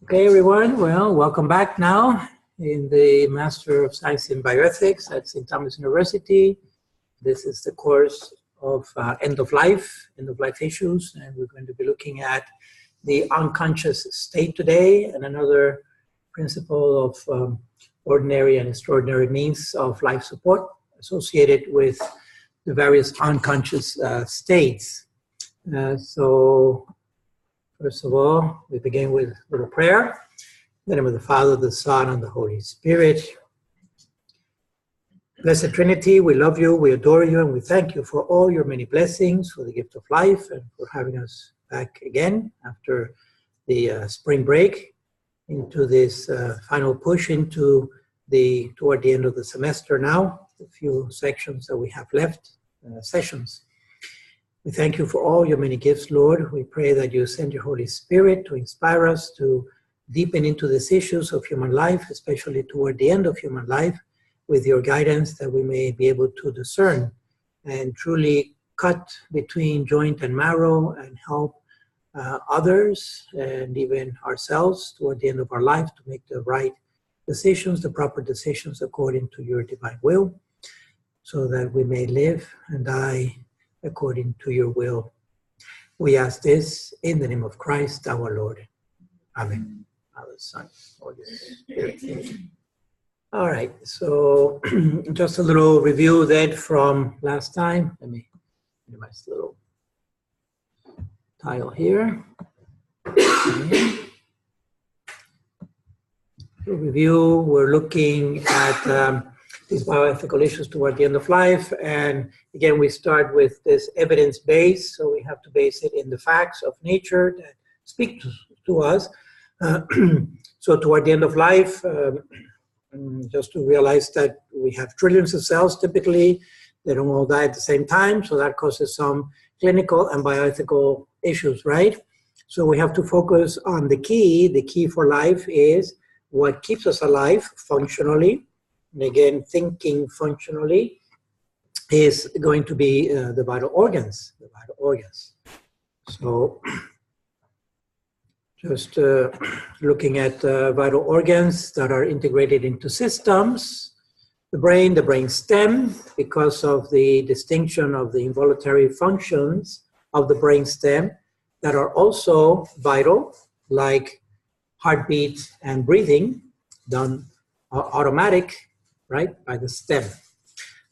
Okay, everyone. Well, welcome back now in the Master of Science in Bioethics at St. Thomas University. This is the course of end of life issues, and we're going to be looking at the unconscious state today and another principle of ordinary and extraordinary means of life support associated with the various unconscious states. So first of all, we begin with a prayer. In the name of the Father, the Son, and the Holy Spirit. Blessed Trinity, we love you, we adore you, and we thank you for all your many blessings, for the gift of life, and for having us back again after the spring break into this final push into toward the end of the semester now, the few sections that we have left, sessions. We thank you for all your many gifts, Lord. We pray that you send your Holy Spirit to inspire us to deepen into these issues of human life, especially toward the end of human life, with your guidance that we may be able to discern and truly cut between joint and marrow and help others and even ourselves toward the end of our life to make the right decisions, the proper decisions according to your divine will, so that we may live and die according to your will. We ask this in the name of Christ our Lord. Amen. Father, Son, Holy Spirit. All right, so just a little review then from last time. Let me minimize the little tile here. Okay. To review, we're looking at these bioethical issues toward the end of life. And again, we start with this evidence base. So we have to base it in the facts of nature that speak to us. So toward the end of life, just to realize that we have trillions of cells typically. They don't all die at the same time. So that causes some clinical and bioethical issues, right? So we have to focus on the key. The key for life is what keeps us alive functionally. And again, thinking functionally is going to be the vital organs. So just looking at vital organs that are integrated into systems. The brain stem, because of the distinction of the involuntary functions of the brain stem that are also vital, like heartbeat and breathing, done automatic, right, by the stem.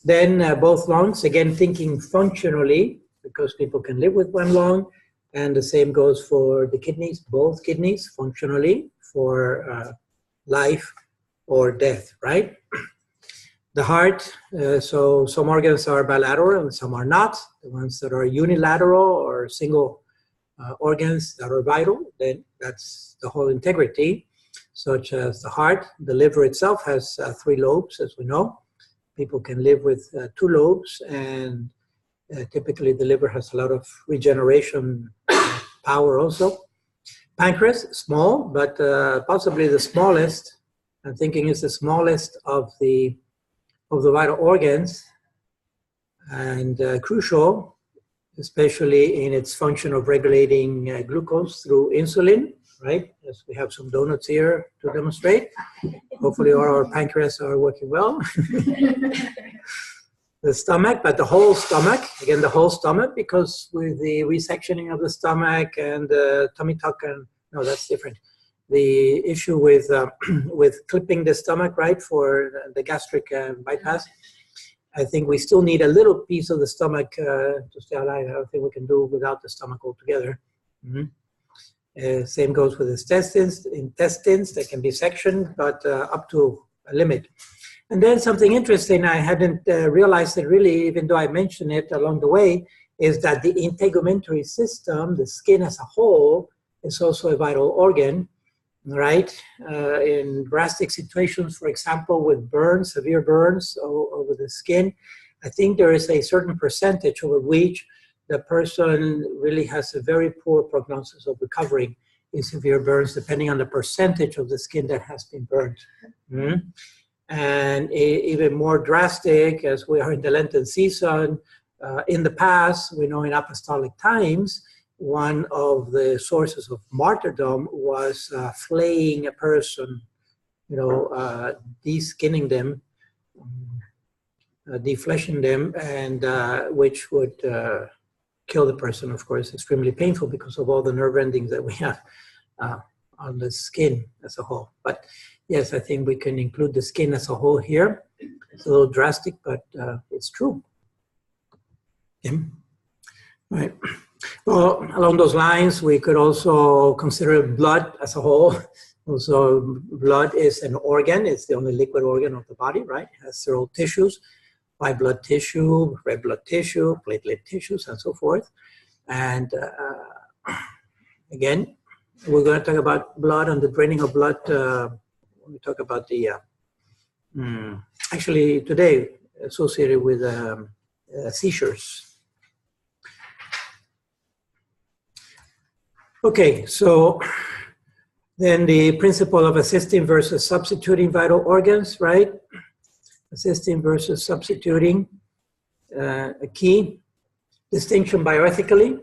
Then both lungs, again, thinking functionally, because people can live with one lung, and the same goes for the kidneys, both kidneys, functionally, for life or death, right? The heart, so some organs are bilateral and some are not. The ones that are unilateral or single organs that are vital, then that's the whole integrity, such as the heart. The liver itself has 3 lobes, as we know. People can live with 2 lobes, and typically the liver has a lot of regeneration power also. Pancreas, small, but possibly the smallest. I'm thinking is the smallest of the vital organs, and crucial, especially in its function of regulating glucose through insulin, right? As we have some donuts here to demonstrate. Hopefully all our pancreas are working well. The stomach, but the whole stomach, again, the whole stomach, because with the resectioning of the stomach and the tummy tuck, and no, that's different. The issue with clipping the stomach, right, for the gastric bypass, I think we still need a little piece of the stomach to stay alive. I don't think we can do without the stomach altogether. Same goes with intestines that can be sectioned, but up to a limit. And then something interesting, I hadn't realized it really, even though I mentioned it along the way, is that the integumentary system, the skin as a whole, is also a vital organ, right? In drastic situations, for example, with burns, severe burns over the skin, I think there is a certain percentage over which the person really has a very poor prognosis of recovering in severe burns, depending on the percentage of the skin that has been burned. And even more drastic, as we are in the Lenten season, in the past, we know in apostolic times, one of the sources of martyrdom was flaying a person, deskinning them, defleshing them, and which would kill the person, of course. Extremely painful because of all the nerve endings that we have on the skin as a whole. But yes, I think we can include the skin as a whole here. It's a little drastic, but it's true. Yeah. Right. Well, along those lines, we could also consider blood as a whole. Also, blood is an organ. It's the only liquid organ of the body, right? It has several tissues, white blood tissue, red blood tissue, platelet tissues, and so forth. And again, we're going to talk about blood and the draining of blood when we talk about the, actually today, associated with seizures. Okay, so then the principle of assisting versus substituting vital organs, right? Assisting versus substituting, a key distinction bioethically,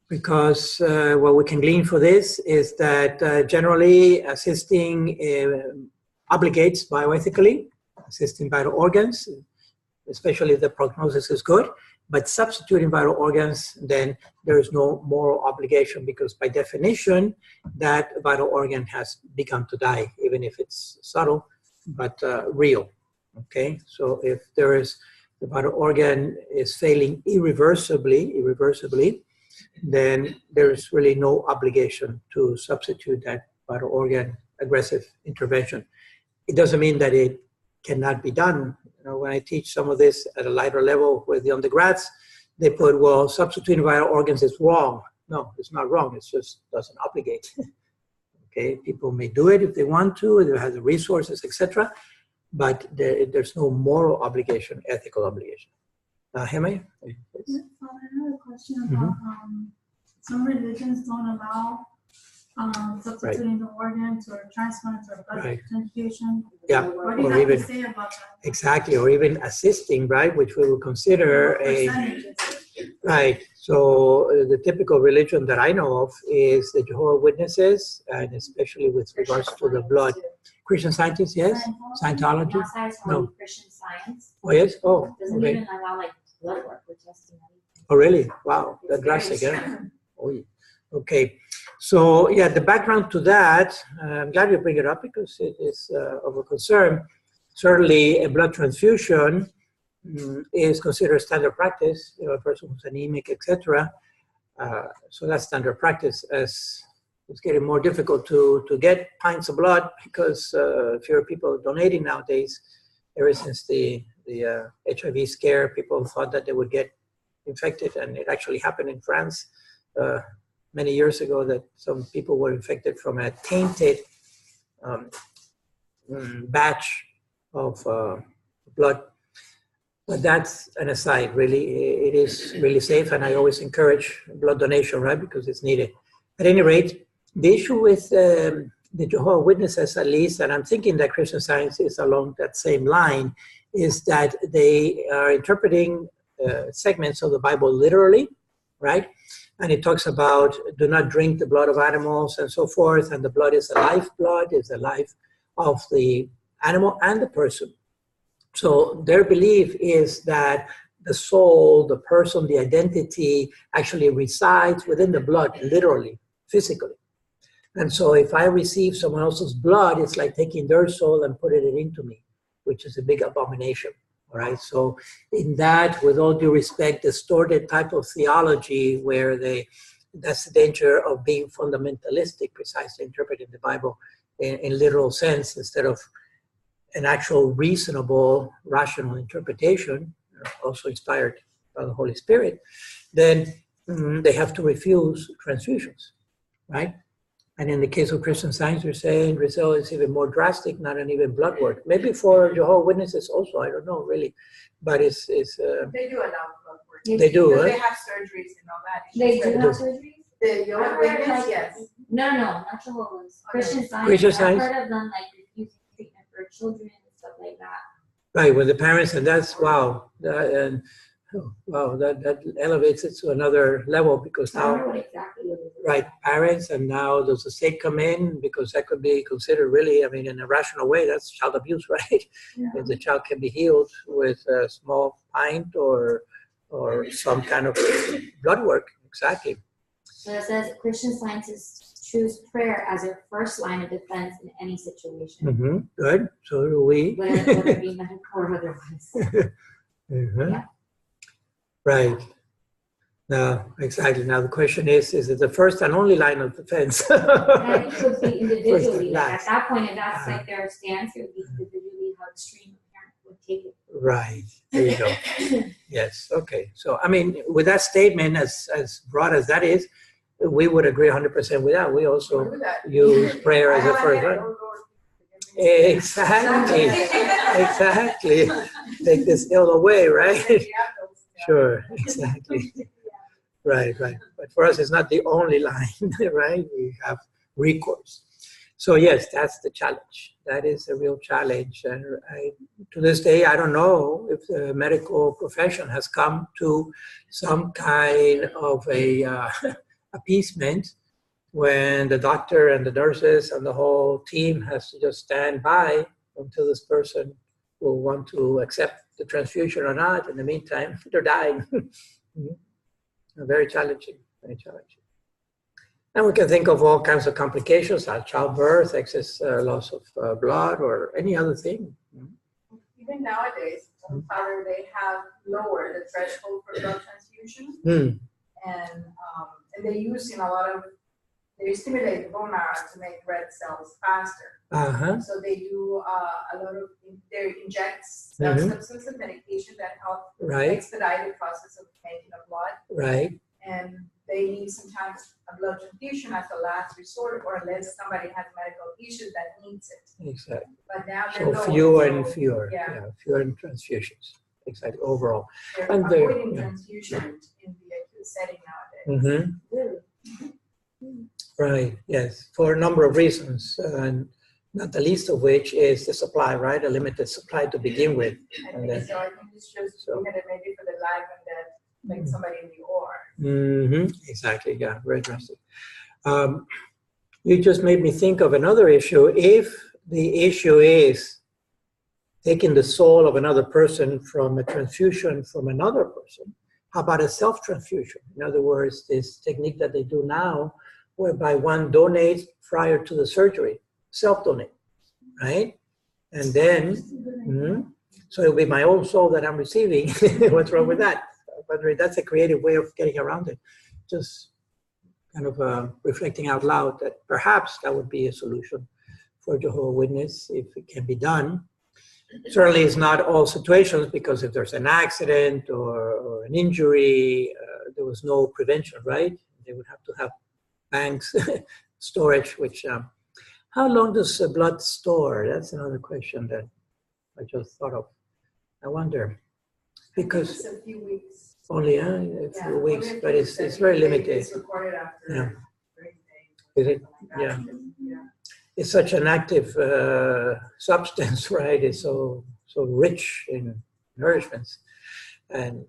because what we can glean for this is that generally assisting obligates bioethically, assisting vital organs, especially if the prognosis is good. But substituting vital organs, then there is no moral obligation, because by definition, that vital organ has begun to die, even if it's subtle, but real. Okay, so if there is, the vital organ is failing irreversibly, then there is really no obligation to substitute that vital organ, aggressive intervention. It doesn't mean that it cannot be done. When I teach some of this at a lighter level with the undergrads, they put, well, substituting vital organs is wrong. No, it's not wrong. It just doesn't obligate. Okay, people may do it if they want to, if they have the resources, etc. But there's no moral obligation, ethical obligation. Heme? Yes, I have a question about some religions don't allow substituting the organs or transplants or blood transfusion. Yeah, What do you have to say about that? Exactly, or even assisting, right, which we will consider right. So the typical religion that I know of is the Jehovah's Witnesses, and especially with regards to the blood. Christian Scientists, yes. Scientology. No. Christian Science. Oh yes. Oh, doesn't okay. even allow like blood work or testing. Oh really? Wow, that's drastic. Yeah. Oh, yeah. Okay. So yeah, the background to that, I'm glad you bring it up because it is of a concern. Certainly, a blood transfusion is considered standard practice. A person who's anemic, etc. So that's standard practice. As it's getting more difficult to get pints of blood because fewer people donating nowadays. Ever since the HIV scare, people thought that they would get infected, and it actually happened in France many years ago, that some people were infected from a tainted batch of blood. But that's an aside, really. It is really safe, and I always encourage blood donation, right, because it's needed. At any rate, the issue with the Jehovah's Witnesses, at least, and I'm thinking that Christian Science is along that same line, is that they are interpreting segments of the Bible literally, right? And it talks about do not drink the blood of animals and so forth, and the blood is the lifeblood, is the life of the animal and the person. So their belief is that the soul, the person, the identity actually resides within the blood, literally, physically. And so if I receive someone else's blood, it's like taking their soul and putting it into me, which is a big abomination. All right, so in that, with all due respect, distorted type of theology where that's the danger of being fundamentalistic, precisely interpreting the Bible in literal sense instead of an actual reasonable, rational interpretation, also inspired by the Holy Spirit, then they have to refuse transfusions, right? And in the case of Christian Science, we're saying Brazil is even more drastic, not an even blood work. Maybe for Jehovah's Witnesses also, I don't know really, but it's they do allow blood work. They do, They have surgeries and all that. They do have surgeries? The Jehovah's Witnesses, yes. No, not Jehovah's. Christian Science. Christian Science. I've heard of them like refusing treatment for children and stuff like that. right with the parents, and that's wow. And Oh, wow, that elevates it to another level because I don't know now, what exactly it is. right, parents, and now does the state come in because that could be considered really, I mean, in a rational way, that's child abuse, right? Yeah. If the child can be healed with a small pint or some kind of blood work, exactly. So it says Christian Scientists choose prayer as their first line of defense in any situation, Mm-hmm. Good. So do we. whether it be medical or otherwise. Mhm. Yeah. Right. Now, exactly. Now the question is it the first and only line of defense? And I think it would be individually, and like at last. that point, if that's like their stance, it would be individually how extreme a parent would take it. Right. There you go. Yes. Okay. So, I mean, with that statement, as broad as that is, we would agree 100% with that. We also Do that. use prayer I as a have first a line. head, oh Lord. Exactly. Exactly. Take this ill away, right? Sure. Exactly. Right, right. But for us, it's not the only line, right? We have recourse. So yes, that's the challenge. That is a real challenge. And to this day, I don't know if the medical profession has come to some kind of a appeasement when the doctor and the nurses and the whole team has to just stand by until this person will want to accept the transfusion or not. In the meantime, they're dying. Very challenging, very challenging. And we can think of all kinds of complications like childbirth, excess loss of blood, or any other thing. Even nowadays, Father, they have lowered the threshold for blood transfusion, Mm. and they use in a lot of, they stimulate the bone marrow to make red cells faster. Uh-huh. So they do a lot of, they inject Mhm. substance of medication that help Right, expedite the process of making of blood, right. and they need sometimes a blood transfusion as a last resort, or unless somebody has medical issues that needs it. Exactly. But now So they're lower, fewer and so fewer. yeah. Fewer transfusions. Exactly. Overall. they're And they're- avoiding yeah. transfusion in the acute setting nowadays. Mm-hmm. Really? Right. Yes. For a number of reasons, and not the least of which is the supply. Right, a limited supply to begin with. I And think then- so. I think it's just So- limited maybe for the life and death, like somebody in the OR. Mm-hmm. Exactly. Yeah. Very drastic. You just made me think of another issue. If the issue is taking the soul of another person from a transfusion from another person, how about a self-transfusion? In other words, this technique that they do now, whereby one donates prior to the surgery, self-donate, right? And then, so it'll be my own soul that I'm receiving. What's wrong with that? But that's a creative way of getting around it. Just kind of reflecting out loud that perhaps that would be a solution for Jehovah's Witness if it can be done. Certainly it's not all situations, because if there's an accident or an injury, there was no prevention, right? They would have to have banks storage, which, how long does blood store? That's another question that I just thought of. I wonder, because It's a few weeks. only a few weeks, only a but few it's weeks. very limited. It's recorded after Yeah. 30 days. Is it? Something like that. Yeah. It's such an active substance, right? It's so rich in nourishments, and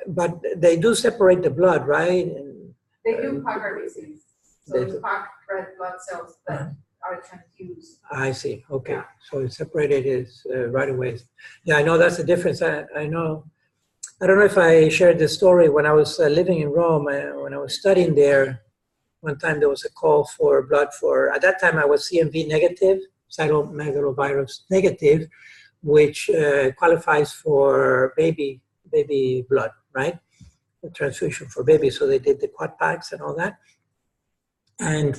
but they do separate the blood, right? And, They do Parker disease. So they it's do. Park red blood cells that are transfused. I see. Okay, Yeah. so it's separated is right away. Yeah, I know that's the difference. I know. I don't know if I shared this story when I was living in Rome. When I was studying there, one time there was a call for blood for. At that time, I was CMV negative, cytomegalovirus negative, which qualifies for baby blood, right? The transfusion for babies. So they did the quad packs and all that. And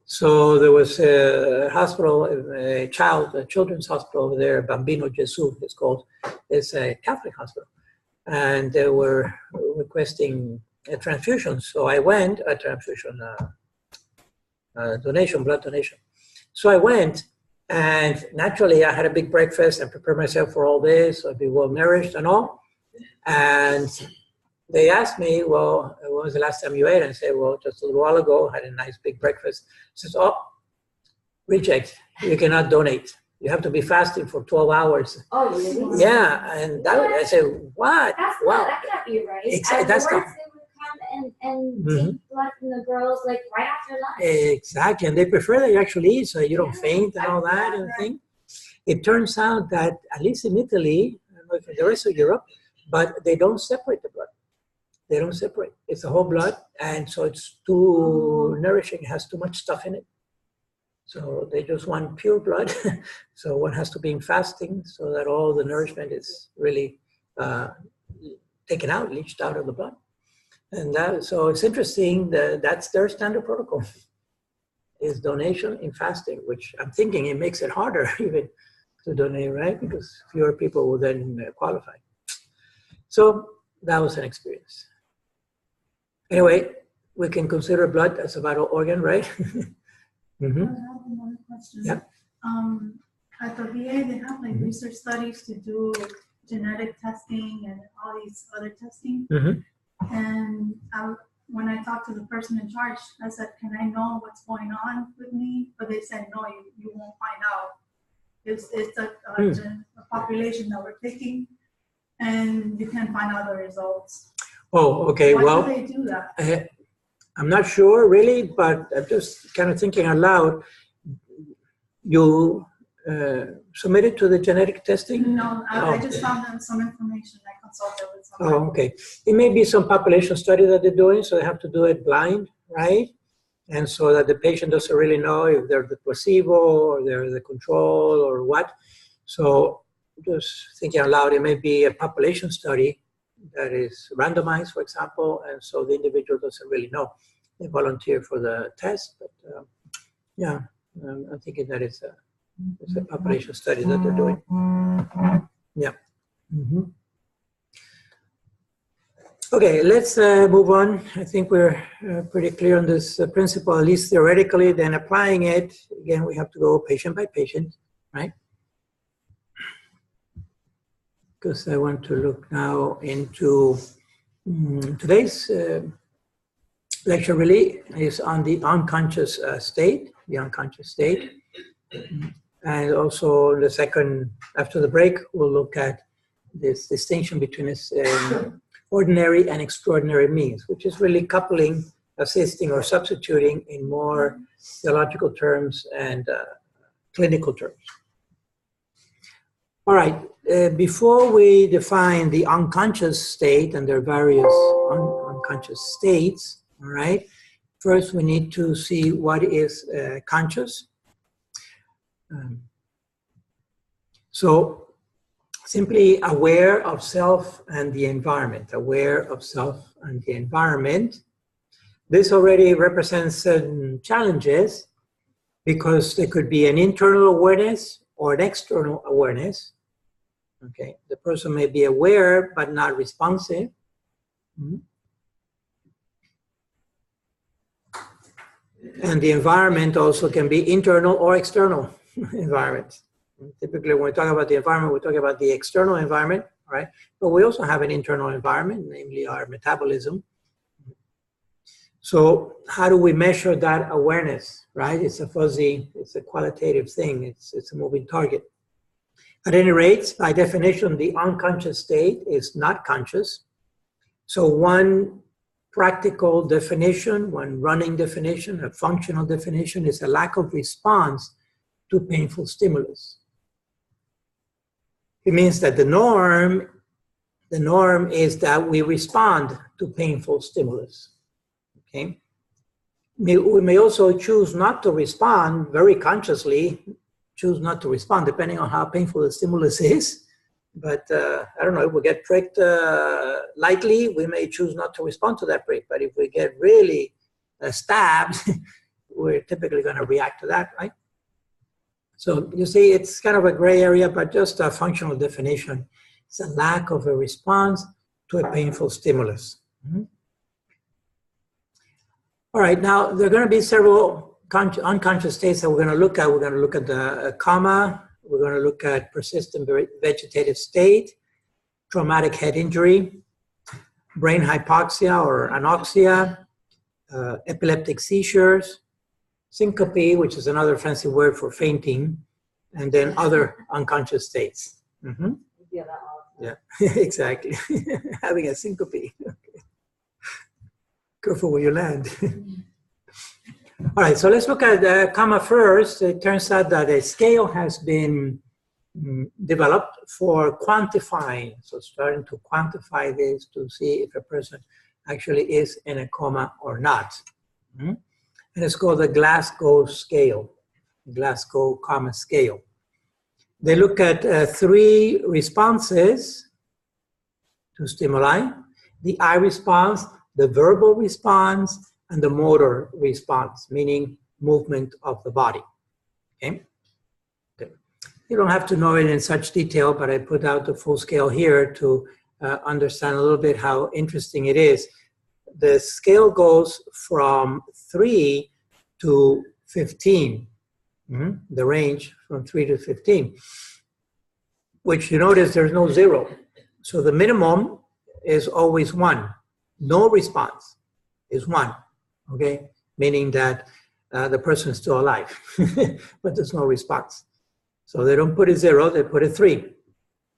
so there was a hospital, a children's hospital over there, Bambino Gesù, it's called. It's a Catholic hospital. And they were requesting a transfusion. So I went, a transfusion, donation, blood donation. So I went, and naturally I had a big breakfast and prepared myself for all this, so I'd be well nourished and all. And they asked me, well, when was the last time you ate? And I said, well, just a little while ago, had a nice big breakfast. Says, oh, reject, you cannot donate. You have to be fasting for 12 hours. Oh, really? Yeah, and that I said, what? Wow. That can't be right. That's they would come and take blood from the girls like right after lunch. Exactly, and they prefer that you actually eat so you don't faint and all that and thing. It turns out that, at least in Italy, I don't know if in the rest of Europe, but they don't separate the blood. They don't separate. It's the whole blood, and so it's too nourishing. It has too much stuff in it. So they just want pure blood. So one has to be in fasting so that all the nourishment is really taken out, leached out of the blood. And so it's interesting that that's their standard protocol, is donation in fasting, which I'm thinking it makes it harder even to donate, right? Because fewer people will then qualify. So that was an experience. Anyway, we can consider blood as a vital organ, right? I have another question. Yeah. At the VA, they have like research studies to do genetic testing and all these other testing. And when I talked to the person in charge, I said, can I know what's going on with me? But they said, no, you won't find out. It's a population that we're picking, and you can't find out the results. Oh, okay. Why Well, do they do that? I'm not sure really, but I'm just kind of thinking aloud. You submitted to the genetic testing? No, I just found them some information. I consulted with someone. Oh, okay. It may be some population study that they're doing, so they have to do it blind, right? And so that the patient doesn't really know if they're the placebo or they're the control or what. So just thinking aloud, it may be a population study that is randomized, for example, and so the individual doesn't really know. They volunteer for the test, but yeah, I'm thinking that it's a population study that they're doing. Yeah. Okay, let's move on. I think we're pretty clear on this principle, at least theoretically. Then applying it, again, we have to go patient by patient, right? Because I want to look now into today's lecture really is on the unconscious state, and also the second, after the break, we'll look at this distinction between this ordinary and extraordinary means, which is really coupling, assisting, or substituting in more theological terms and clinical terms. All right, before we define the unconscious state and their various unconscious states, all right, first we need to see what is conscious. So simply aware of self and the environment, aware of self and the environment. This already represents certain challenges because there could be an internal awareness or an external awareness. Okay, the person may be aware but not responsive. And the environment also can be internal or external environment. Typically, when we talk about the environment, we're talking about the external environment, right? But we also have an internal environment, namely our metabolism. So how do we measure that awareness, right? It's a fuzzy, it's a qualitative thing. It's a moving target. At any rate, by definition, the unconscious state is not conscious. So one practical definition, one running definition, a functional definition is a lack of response to painful stimulus. It means that the norm is that we respond to painful stimulus, okay? We may also choose not to respond very consciously, choose not to respond depending on how painful the stimulus is. But I don't know, if we get pricked lightly, we may choose not to respond to that prick. But if we get really stabbed, we're typically going to react to that, right? So you see, it's kind of a gray area, but just a functional definition. It's a lack of a response to a painful stimulus. All right, now there are going to be several unconscious states that we're going to look at. We're going to look at the coma. We're going to look at persistent vegetative state, traumatic head injury, brain hypoxia or anoxia, epileptic seizures, syncope, which is another fancy word for fainting, and then other unconscious states. Mm-hmm. Yeah, exactly. Having a syncope. Okay. Careful where you land. All right, so let's look at Coma first. It turns out that a scale has been developed for quantifying, so starting to quantify this to see if a person actually is in a coma or not. And it's called the Glasgow scale, Glasgow Coma scale. They look at 3 responses to stimuli: the eye response, the verbal response, and the motor response, meaning movement of the body. Okay? You don't have to know it in such detail, but I put out the full scale here to understand a little bit how interesting it is. The scale goes from 3 to 15, the range from 3 to 15, which you notice there's no 0. So the minimum is always 1. No response is 1, okay? Meaning that the person is still alive, but there's no response. So they don't put a 0, they put a 3.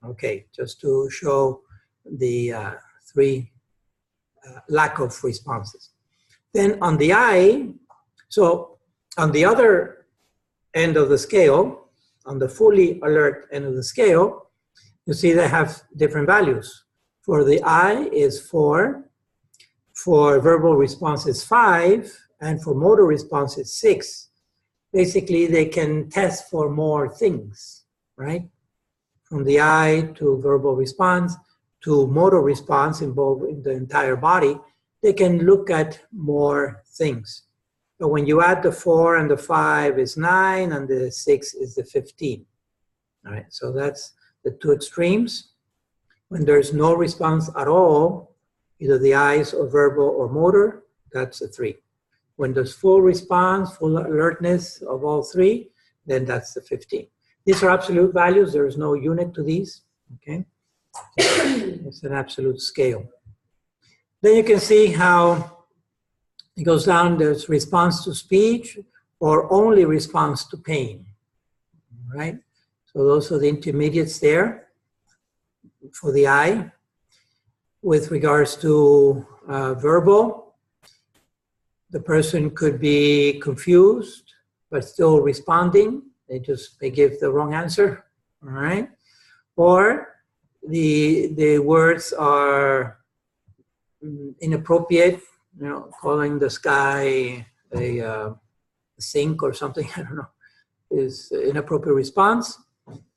Okay, just to show the 3 lack of responses. Then on the eye, so on the other end of the scale, on the fully alert end of the scale, you see they have different values. For the eye is 4, for verbal response is 5, and for motor response is 6. Basically, they can test for more things, right? From the eye to verbal response to motor response involving the entire body, they can look at more things. But when you add the 4 and the 5 is 9, and the 6 is the 15. All right, so that's the 2 extremes. When there's no response at all, either the eyes or verbal or motor, that's a 3. When there's full response, full alertness of all 3, then that's the 15. These are absolute values. There is no unit to these, okay? It's an absolute scale. Then you can see how it goes down. There's response to speech or only response to pain, right? So those are the intermediates there for the eye. With regards to verbal, the person could be confused, but still responding. They give the wrong answer, all right? Or the words are inappropriate, you know, calling the sky a sink or something, I don't know, is inappropriate response.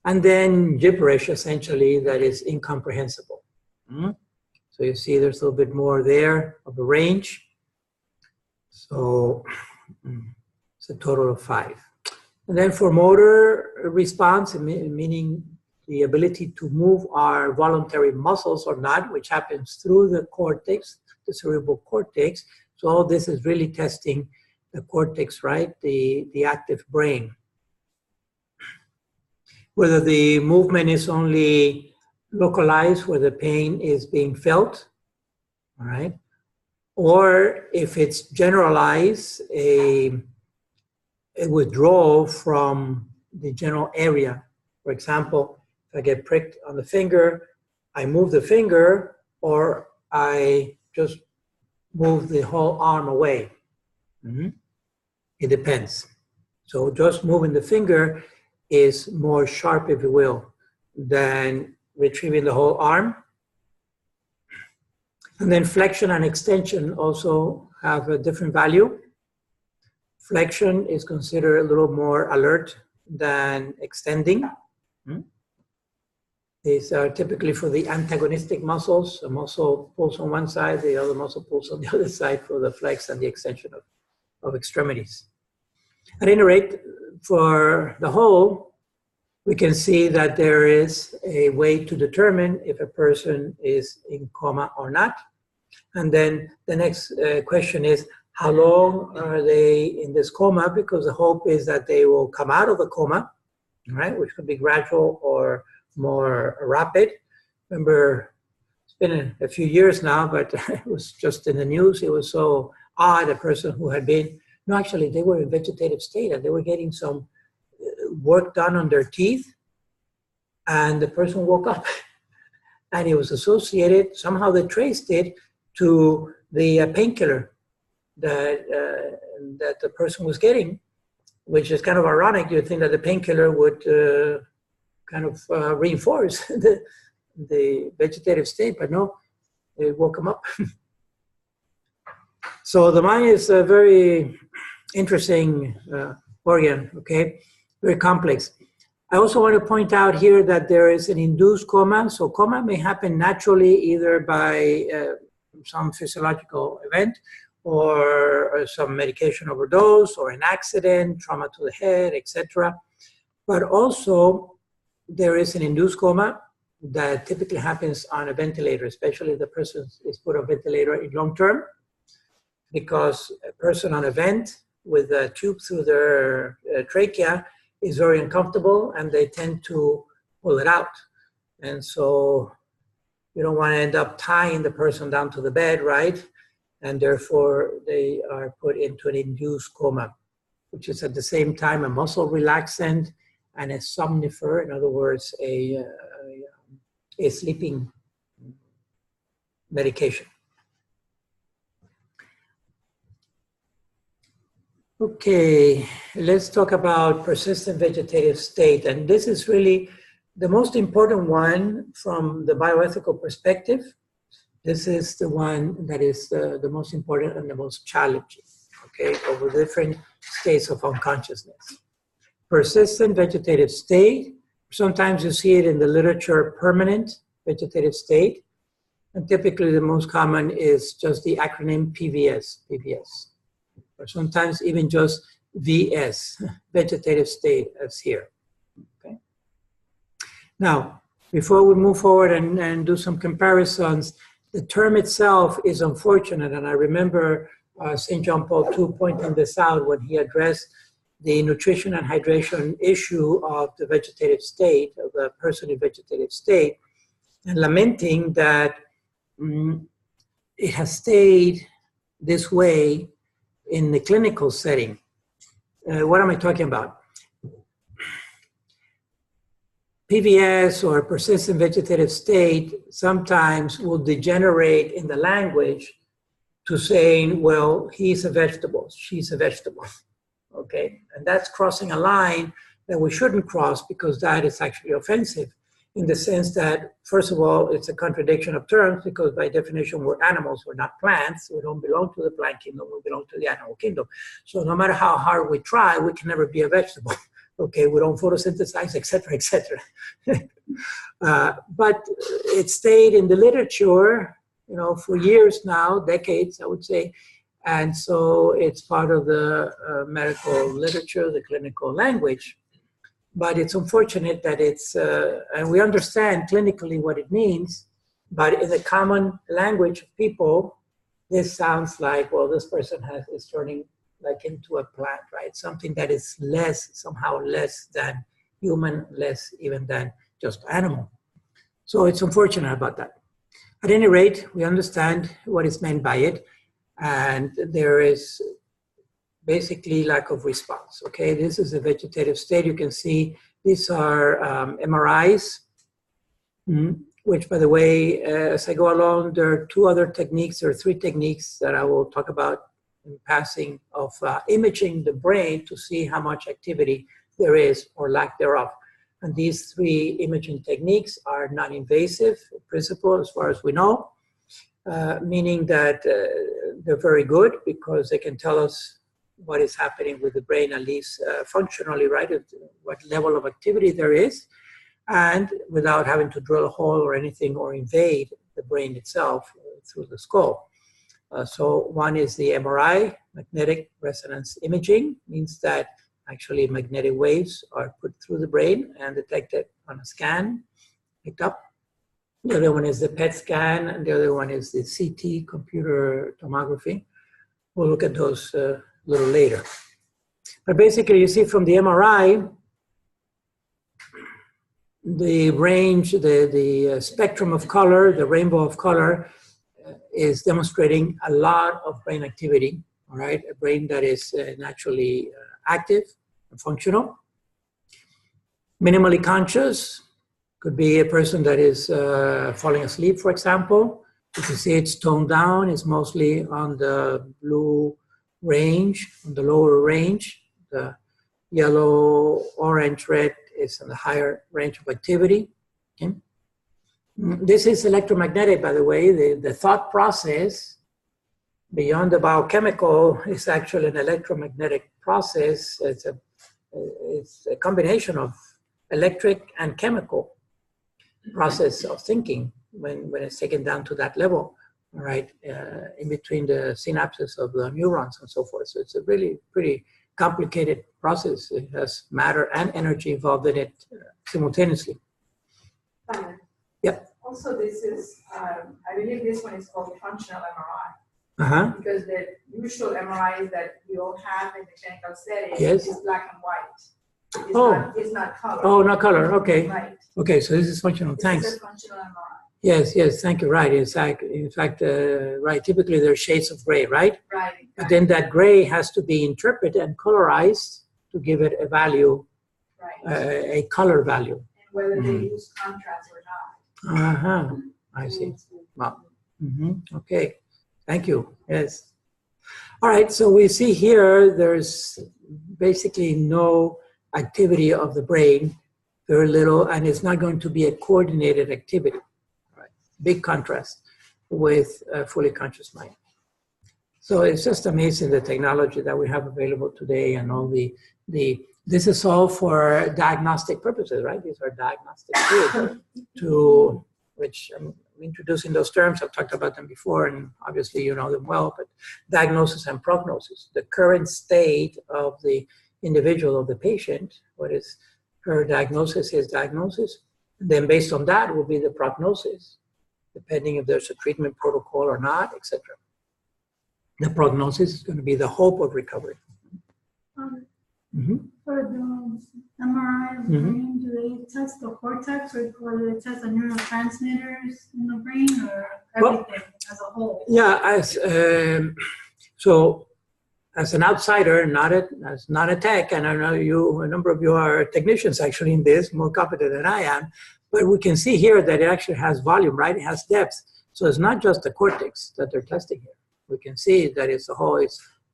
And then gibberish, essentially, that is incomprehensible. So you see there's a little bit more there of a range. So it's a total of 5. And then for motor response, meaning the ability to move our voluntary muscles or not, which happens through the cortex, the cerebral cortex. So all this is really testing the cortex, right? The active brain. Whether the movement is only localized, where the pain is being felt, all right? Or if it's generalized, a withdrawal from the general area. For example, if I get pricked on the finger, I move the finger, or I just move the whole arm away. It depends. So just moving the finger is more sharp, if you will, than retrieving the whole arm. And then flexion and extension also have a different value. Flexion is considered a little more alert than extending. These are typically for the antagonistic muscles. A muscle pulls on one side, the other muscle pulls on the other side for the flex and the extension of extremities. At any rate, for the whole, we can see that there is a way to determine if a person is in coma or not. And then the next question is, how long are they in this coma? Because the hope is that they will come out of the coma, right? Which could be gradual or more rapid. Remember, it's been a few years now, but it was just in the news. It was so odd, a person who had been, no, actually they were in vegetative state and they were getting some work done on their teeth, and the person woke up. And it was associated, somehow they traced it to the painkiller that the person was getting, which is kind of ironic. You'd think that the painkiller would kind of reinforce the vegetative state, but no, it woke them up. So the mind is a very interesting organ, okay, very complex. I also want to point out here that there is an induced coma. So coma may happen naturally either by some physiological event or some medication overdose or an accident, trauma to the head, etc. But also there is an induced coma that typically happens on a ventilator, especially if the person is put on a ventilator in long term, because a person on a vent with a tube through their trachea is very uncomfortable and they tend to pull it out. And so you don't want to end up tying the person down to the bed, right? And therefore they are put into an induced coma, which is at the same time a muscle relaxant and a somnifer, in other words, a sleeping medication. Okay, let's talk about persistent vegetative state. And this is really the most important one from the bioethical perspective. This is the one that is the most important and the most challenging, okay, over different states of unconsciousness. Persistent vegetative state, sometimes you see it in the literature, permanent vegetative state. And typically the most common is just the acronym PVS, or sometimes even just VS, vegetative state, as here. Okay. Now, before we move forward and do some comparisons, the term itself is unfortunate, and I remember St. John Paul II pointing this out when he addressed the nutrition and hydration issue of the vegetative state, of the person in vegetative state, and lamenting that it has stayed this way in the clinical setting. What am I talking about? PVS, or persistent vegetative state, sometimes will degenerate in the language to saying, well, he's a vegetable, she's a vegetable, okay? And that's crossing a line that we shouldn't cross, because that is actually offensive, in the sense that, first of all, it's a contradiction of terms, because by definition, we're animals, we're not plants. We don't belong to the plant kingdom, we belong to the animal kingdom. So no matter how hard we try, we can never be a vegetable. Okay, we don't photosynthesize, et cetera, et cetera. But it stayed in the literature, you know, for years now, decades, I would say. And so it's part of the medical literature, the clinical language. But it's unfortunate that it's, and we understand clinically what it means, but in the common language of people, this sounds like, well, this person is turning like into a plant, right? Something that is less, somehow less than human, less even than just animal. So it's unfortunate about that. At any rate, we understand what is meant by it, and there is basically lack of response, okay? This is a vegetative state. You can see these are MRIs, which, by the way, as I go along, there are two other techniques, or three techniques that I will talk about in passing, of imaging the brain to see how much activity there is or lack thereof. And these three imaging techniques are non-invasive in principle, as far as we know, meaning that they're very good because they can tell us what is happening with the brain, at least functionally, right? What level of activity there is, and without having to drill a hole or anything or invade the brain itself through the skull. So one is the MRI, magnetic resonance imaging, means that actually magnetic waves are put through the brain and detected on a scan, picked up. The other one is the PET scan, and the other one is the CT, computer tomography. We'll look at those a little later. But basically, you see from the MRI, the range, the spectrum of color, the rainbow of color, is demonstrating a lot of brain activity, all right? A brain that is naturally active and functional. Minimally conscious could be a person that is falling asleep, for example. You can see it's toned down. It's mostly on the blue range, on the lower range. The yellow, orange, red is on the higher range of activity. Okay. This is electromagnetic, by the way. The thought process beyond the biochemical is actually an electromagnetic process. It's a combination of electric and chemical process of thinking when it's taken down to that level, right, in between the synapses of the neurons and so forth. So it's a really pretty complicated process. It has matter and energy involved in it simultaneously. Yep. Also, this is, I believe this one is called functional MRI. Uh-huh. Because the usual MRIs that we all have in the clinical setting Yes. is black and white. It's not color. Oh, not color. Okay. Right. Okay, so this is functional. This Thanks. is a functional MRI. Yes, thank you. Right. In fact, right. Typically, there are shades of gray, right? Right. But then that gray has to be interpreted and colorized to give it a value, Right. a color value. And whether they use contrast or not. Uh-huh. I see. Wow. Okay. Thank you. Yes. All right. So we see here there's basically no activity of the brain, very little, and it's not going to be a coordinated activity. Right. Big contrast with a fully conscious mind. So it's just amazing the technology that we have available today and all the this is all for diagnostic purposes, right? These are diagnostic tools to which I'm introducing those terms. I've talked about them before, and obviously you know them well, but diagnosis and prognosis, the current state of the individual, of the patient, what is her diagnosis, his diagnosis, and then based on that will be the prognosis, depending if there's a treatment protocol or not, etc. The prognosis is going to be the hope of recovery. For the MRI of the brain, do they test the cortex or do they test the neurotransmitters in the brain or everything as a whole? Yeah, so as an outsider, not a tech, and I know a number of you are technicians actually in this, more competent than I am, but we can see here that it actually has volume, right? It has depth. So it's not just the cortex that they're testing here. We can see that it's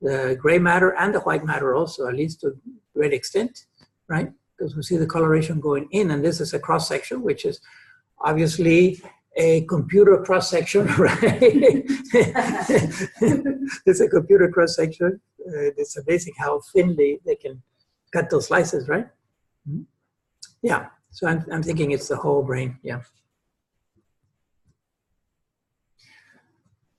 the gray matter and the white matter also, at least to a great extent, right? Because we see the coloration going in, and this is a cross-section, which is obviously a computer cross-section, right? It's a computer cross-section. It's amazing how thinly they can cut those slices, right? Yeah, so I'm thinking it's the whole brain, yeah.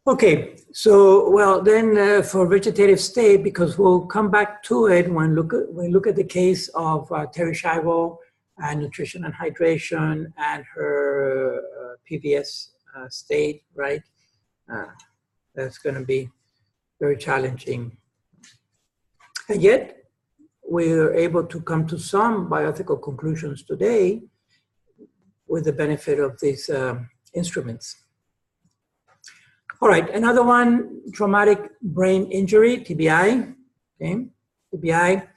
Okay, so well then for vegetative state, because we'll come back to it when we look at the case of Terry Shivel and nutrition and hydration and her PVS state, right? That's going to be very challenging. And yet, we're able to come to some bioethical conclusions today with the benefit of these instruments. All right, another one, traumatic brain injury, TBI. Okay. TBI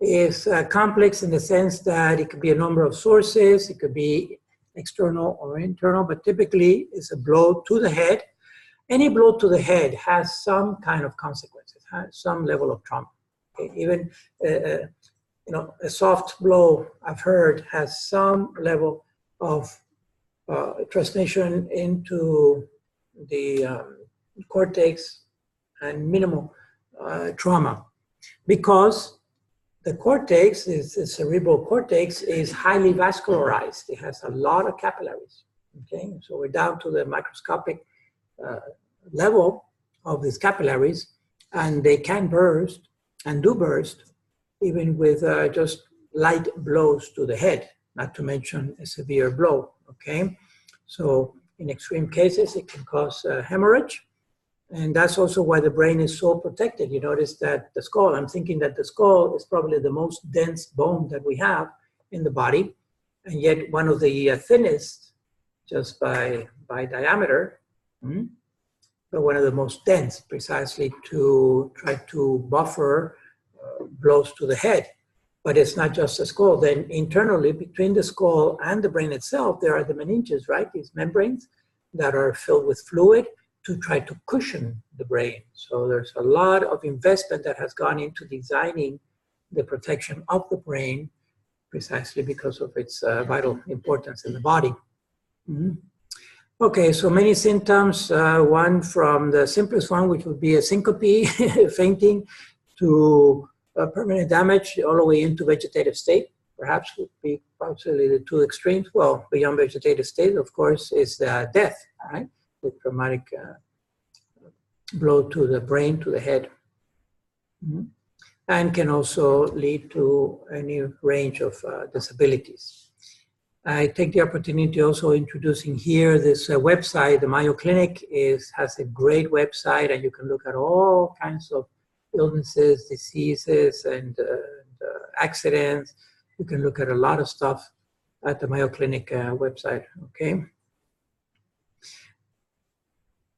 is complex in the sense that it could be a number of sources. It could be external or internal, but typically it's a blow to the head. Any blow to the head has some kind of consequences, has some level of trauma. Okay. Even a soft blow, I've heard, has some level of transmission into the cortex and minimal trauma, because the cortex, the cerebral cortex, is highly vascularized. It has a lot of capillaries. Okay, so we're down to the microscopic level of these capillaries, and they can burst and do burst even with just light blows to the head, not to mention a severe blow. Okay, so in extreme cases, it can cause hemorrhage. And that's also why the brain is so protected. You notice that the skull, I'm thinking that the skull is probably the most dense bone that we have in the body, and yet one of the thinnest just by diameter, but one of the most dense, precisely to try to buffer blows to the head. But it's not just the skull. Then internally, between the skull and the brain itself, there are the meninges, right? These membranes that are filled with fluid to try to cushion the brain. So there's a lot of investment that has gone into designing the protection of the brain precisely because of its vital importance in the body. Okay, so many symptoms, one from the simplest one, which would be a syncope, fainting, to permanent damage, all the way into vegetative state, perhaps would be possibly the two extremes. Well, beyond vegetative state, of course, is death, right? The traumatic blow to the brain, to the head. And can also lead to any range of disabilities. I take the opportunity also introducing here this website. The Mayo Clinic has a great website, and you can look at all kinds of illnesses, diseases, and accidents. You can look at a lot of stuff at the Mayo Clinic website, okay?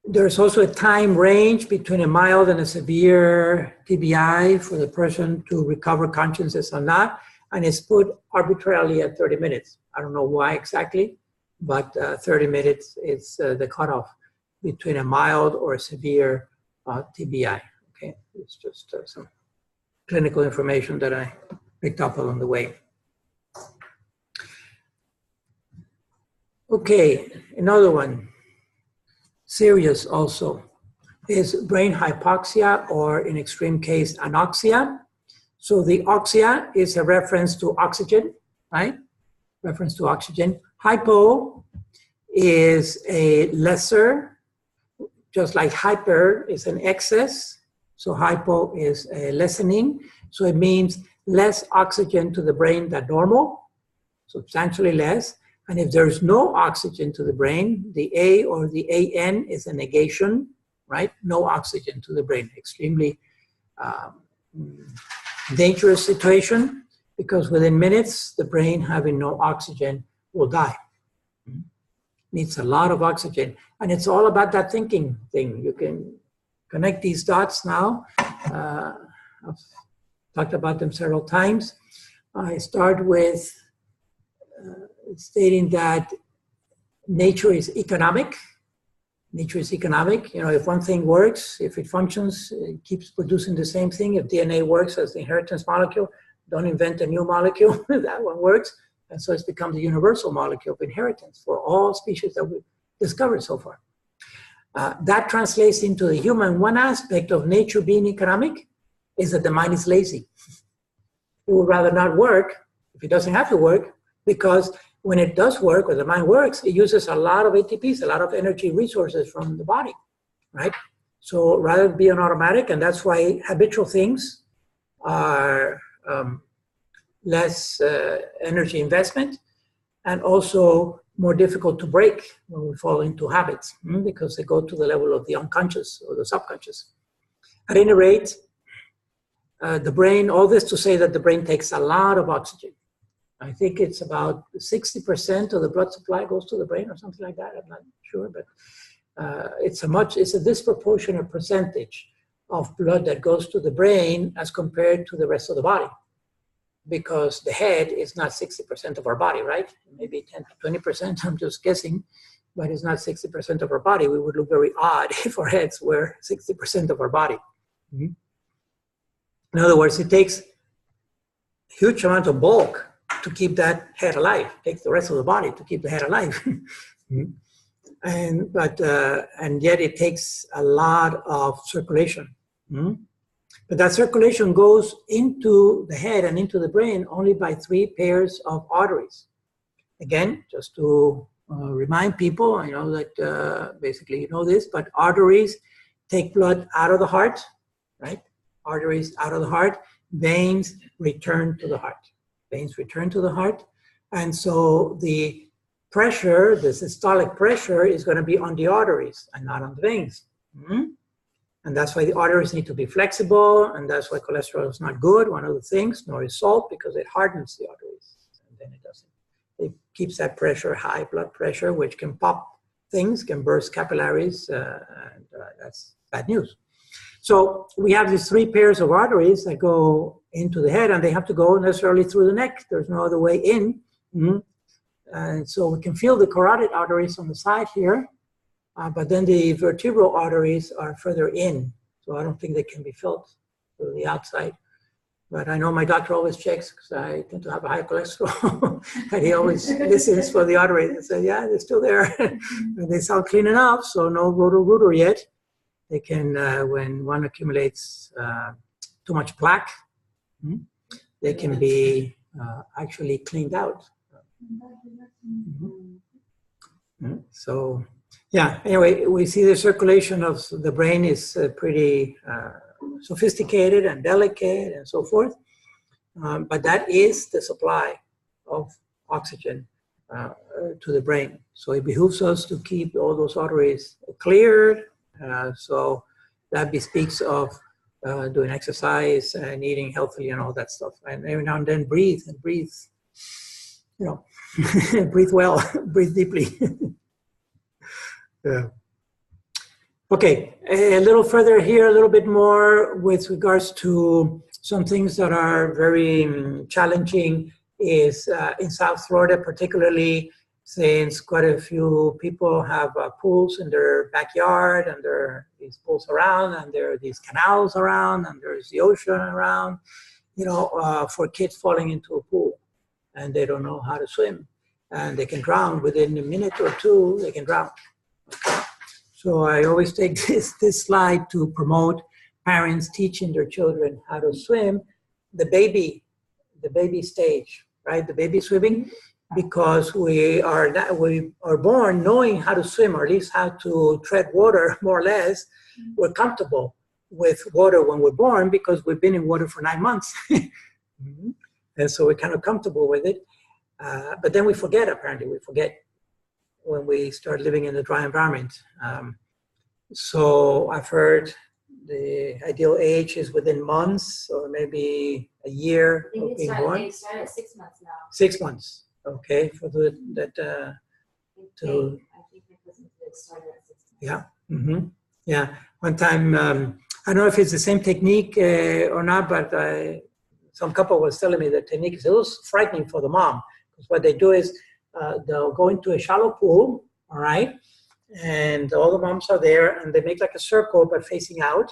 There's also a time range between a mild and a severe TBI for the person to recover consciousness or not, and it's put arbitrarily at 30 minutes. I don't know why exactly, but 30 minutes is the cutoff between a mild or a severe TBI. Okay, it's just some clinical information that I picked up along the way. Okay, another one, serious also, is brain hypoxia, or in extreme case, anoxia. So the oxia is a reference to oxygen, right? Reference to oxygen. Hypo is a lesser, just like hyper is an excess. So hypo is a lessening. So it means less oxygen to the brain than normal, substantially less. And if there's no oxygen to the brain, the A or the AN is a negation, right? No oxygen to the brain. Extremely dangerous situation, because within minutes, the brain having no oxygen will die. Needs a lot of oxygen. And it's all about that thinking thing. You can connect these dots now. I've talked about them several times. I start with stating that nature is economic. Nature is economic. You know, if one thing works, if it functions, it keeps producing the same thing. If DNA works as the inheritance molecule, don't invent a new molecule. That one works. And so it's become the universal molecule of inheritance for all species that we've discovered so far. That translates into the human. One aspect of nature being economic is that the mind is lazy. It would rather not work if it doesn't have to work, because when it does work, or the mind works, it uses a lot of ATPs, a lot of energy resources from the body, right? So rather be an automatic, and that's why habitual things are less energy investment, and also more difficult to break when we fall into habits, because they go to the level of the unconscious or the subconscious. At any rate, the brain, all this to say that the brain takes a lot of oxygen. I think it's about 60% of the blood supply goes to the brain or something like that. I'm not sure, but it's a disproportionate percentage of blood that goes to the brain as compared to the rest of the body. Because the head is not 60% of our body, right? Maybe 10 to 20%, I'm just guessing, but it's not 60% of our body. We would look very odd if our heads were 60% of our body. In other words, it takes a huge amount of bulk to keep that head alive. It takes the rest of the body to keep the head alive. And yet it takes a lot of circulation. But that circulation goes into the head and into the brain only by 3 pairs of arteries. Again, just to remind people, I know that basically you know this, but arteries take blood out of the heart, right? Arteries out of the heart, veins return to the heart. Veins return to the heart. And so the pressure, the systolic pressure, is going to be on the arteries and not on the veins. And that's why the arteries need to be flexible, and that's why cholesterol is not good, one of the things, nor is salt, because it hardens the arteries, and then it doesn't. It keeps that pressure high, blood pressure, which can pop things, can burst capillaries, and that's bad news. So we have these 3 pairs of arteries that go into the head, and they have to go necessarily through the neck. There's no other way in. And so we can feel the carotid arteries on the side here, but then the vertebral arteries are further in. So I don't think they can be felt through the outside. But I know my doctor always checks because I tend to have a high cholesterol, and he always listens for the arteries and says, yeah, they're still there. And they sound clean enough, so no rotor yet. They can, when one accumulates too much plaque, they can be actually cleaned out. So, yeah, anyway, we see the circulation of the brain is pretty sophisticated and delicate and so forth. But that is the supply of oxygen to the brain. So it behooves us to keep all those arteries cleared. So that bespeaks of doing exercise and eating healthily and all that stuff. And every now and then breathe, you know, breathe well, breathe deeply. Yeah. Okay, a little further here, a little bit more with regards to some things that are very challenging is in South Florida, particularly since quite a few people have pools in their backyard, and there are these pools around, and there are these canals around, and there's the ocean around, you know, for kids falling into a pool and they don't know how to swim, and they can drown within a minute or two, they can drown. Okay. So I always take this slide to promote parents teaching their children how to swim, the baby stage, right? The baby swimming, because we are born knowing how to swim, or at least how to tread water, more or less. We're comfortable with water when we're born because we've been in water for 9 months. And so we're kind of comfortable with it. But then we forget, apparently. We forget when we start living in a dry environment. So I've heard the ideal age is within months or maybe a year of being born. They start at 6 months now. 6 months, okay, for the, that I think my cousin started at 6 months. Yeah, yeah. One time, I don't know if it's the same technique or not, but some couple was telling me the technique is, it was frightening for the mom, because what they do is they'll go into a shallow pool, all right, and all the moms are there, and they make like a circle but facing out,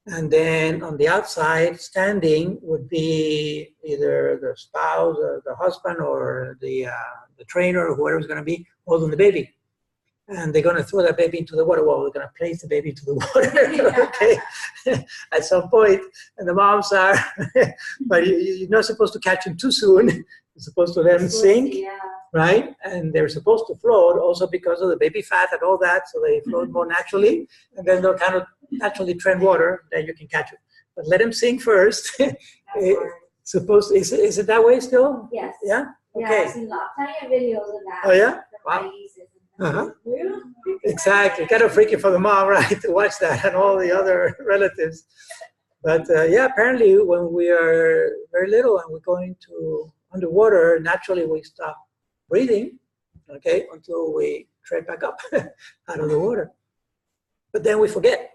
and then on the outside standing would be either the spouse or the husband or the trainer or whoever's going to be holding the baby, and they're going to throw that baby into the water. Well, we're going to place the baby into the water, okay, at some point, and the moms are, but you're not supposed to catch them too soon. You're supposed to let them sink. Yeah. Right? And they're supposed to float also because of the baby fat and all that, so they float more naturally, and then they'll kind of naturally tread water, then you can catch it. But let them sink first. Supposed is it that way still? Yes. Yeah? Yeah, Okay. I've seen plenty of videos of that. Oh yeah? Wow. Exactly. Kind of freaky for the mom, right, to watch that and all the other relatives. But yeah, apparently when we are very little and we're going to underwater, naturally we stop breathing, okay, until we tread back up out of the water. But then we forget.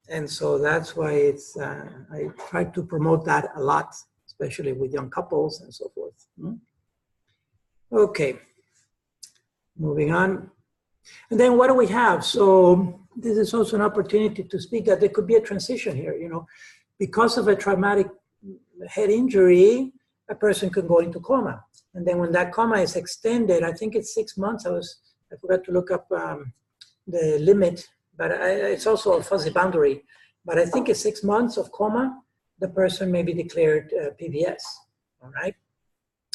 And so that's why it's, I try to promote that a lot, especially with young couples and so forth. Okay, moving on. And then what do we have? So this is also an opportunity to speak that there could be a transition here, you know, because of a traumatic head injury, a person could go into coma. And then when that coma is extended, I think it's 6 months. I forgot to look up the limit, but it's also a fuzzy boundary. But I think it's 6 months of coma, the person may be declared PVS, all right?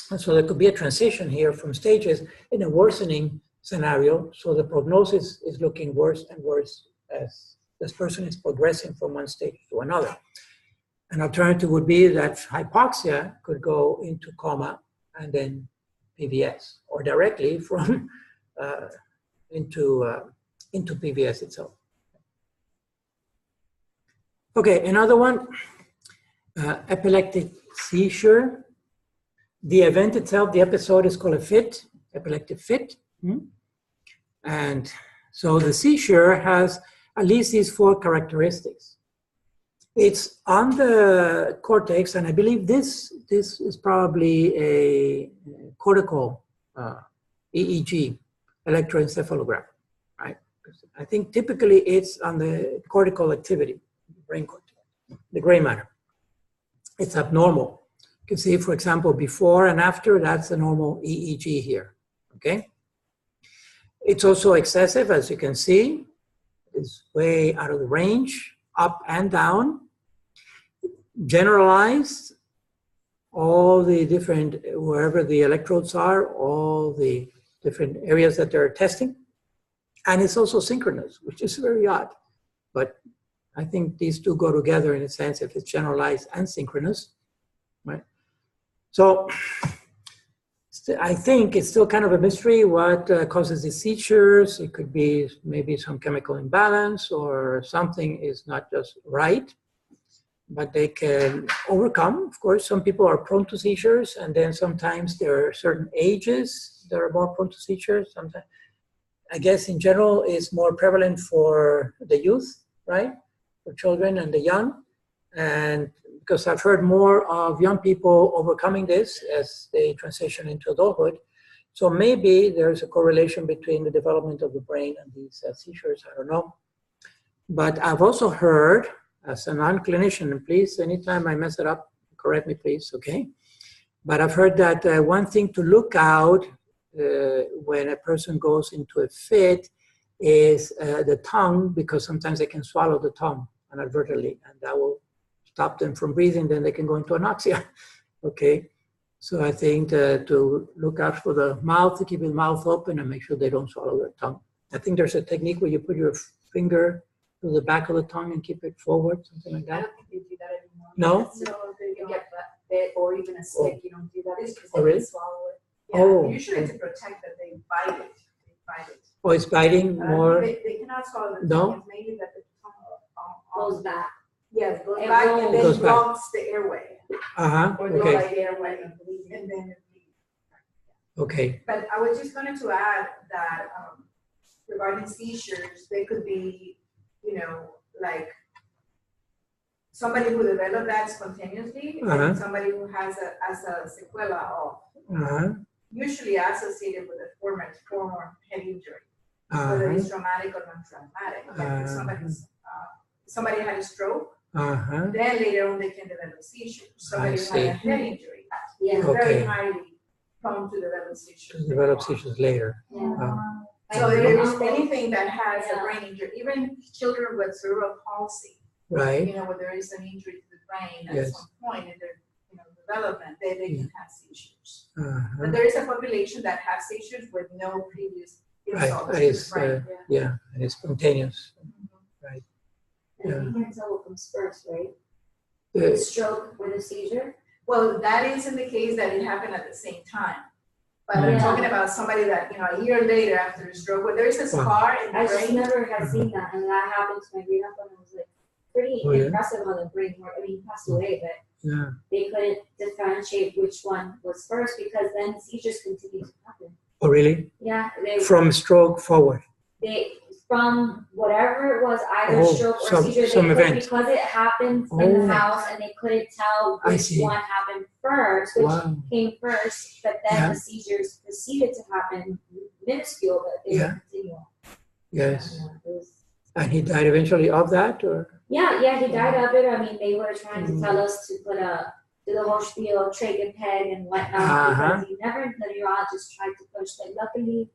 And so there could be a transition here from stages in a worsening scenario. So the prognosis is looking worse and worse as this person is progressing from one stage to another. An alternative would be that hypoxia could go into coma and then PVS, or directly from into PVS itself. Okay, another one, epileptic seizure. The event itself, the episode is called a fit, epileptic fit. And so the seizure has at least these 4 characteristics. It's on the cortex, and I believe this is probably a cortical EEG, electroencephalogram, right? I think typically it's on the cortical activity, brain cortex, the gray matter. It's abnormal. You can see, for example, before and after, that's a normal EEG here, okay? It's also excessive, as you can see. It's way out of the range, up and down. Generalized, all the different, wherever the electrodes are, all the different areas that they're testing. And it's also synchronous, which is very odd. But I think these two go together in a sense if it's generalized and synchronous, right? So I think it's still kind of a mystery what causes the seizures. It could be maybe some chemical imbalance or something is not just right, but they can overcome. Of course, some people are prone to seizures, and then sometimes there are certain ages that are more prone to seizures. Sometimes, I guess in general, it's more prevalent for the youth, right? For children and the young. And because I've heard more of young people overcoming this as they transition into adulthood. So maybe there's a correlation between the development of the brain and these seizures, I don't know. But I've also heard, as a non-clinician, and please, anytime I mess it up, correct me please, okay? But I've heard that one thing to look out when a person goes into a fit is the tongue, because sometimes they can swallow the tongue inadvertently, and that will stop them from breathing, then they can go into anoxia, okay? So I think to look out for the mouth, to keep the mouth open and make sure they don't swallow their tongue. I think there's a technique where you put your finger to the back of the tongue and keep it forward, something like I that. don't think you do that anymore. No? So you get that bit or even a stick, you don't do that because Oh, they really? can swallow it. Oh. Yeah, usually to protect that they bite it. They bite it. Oh, it's biting more? They cannot swallow the No? tongue. It's mainly that the tongue Goes back. Yeah, it goes It back rolls. and then Goes back. blocks the airway. Uh-huh, Or the okay, like airway. And then it bleeds. okay. But I was just going to add that regarding seizures, they could be, you know, like somebody who developed that spontaneously and somebody who has a sequela of, usually associated with a form or head injury, whether it's traumatic or non-traumatic. Like if somebody had a stroke, then later on they can develop seizures. Somebody who had a head injury is very highly prone to develop seizures. Develop seizures later. Yeah. So there is anything that has a brain injury, even children with cerebral palsy, Right. you know, where there is an injury to the brain at Yes. some point in their development, they can have seizures. But Uh-huh. there is a population that has seizures with no previous Right, insult to that the is, brain. yeah, and it's spontaneous. Right. And you can tell what comes first, right? Uh, The stroke or the seizure? Well, that is in the case that it happened at the same time. But I'm Yeah. talking about somebody that, you know, a year later after a stroke, where there is a scar in I the just brain. never had seen that, and that happened to my great uncle, and it was like pretty Oh, yeah? impressive how the brain worked. I mean, he passed away, but Yeah. they couldn't differentiate which one was first because then seizures continued to happen. Oh, really? Yeah, From stroke forward. they from whatever it was, either Oh, stroke or some seizure, event. because it happened in Oh. the house and they couldn't tell I which see. one happened first, which Wow. came first, but then Yeah. the seizures proceeded to happen minuscule, but they Yeah. were continual. Yes. Yeah, it was- And he died eventually of that, or? yeah, he died of it. I mean, they were trying to tell us to put do the whole spiel, trach and peg and whatnot, because the neurologist tried to push, but luckily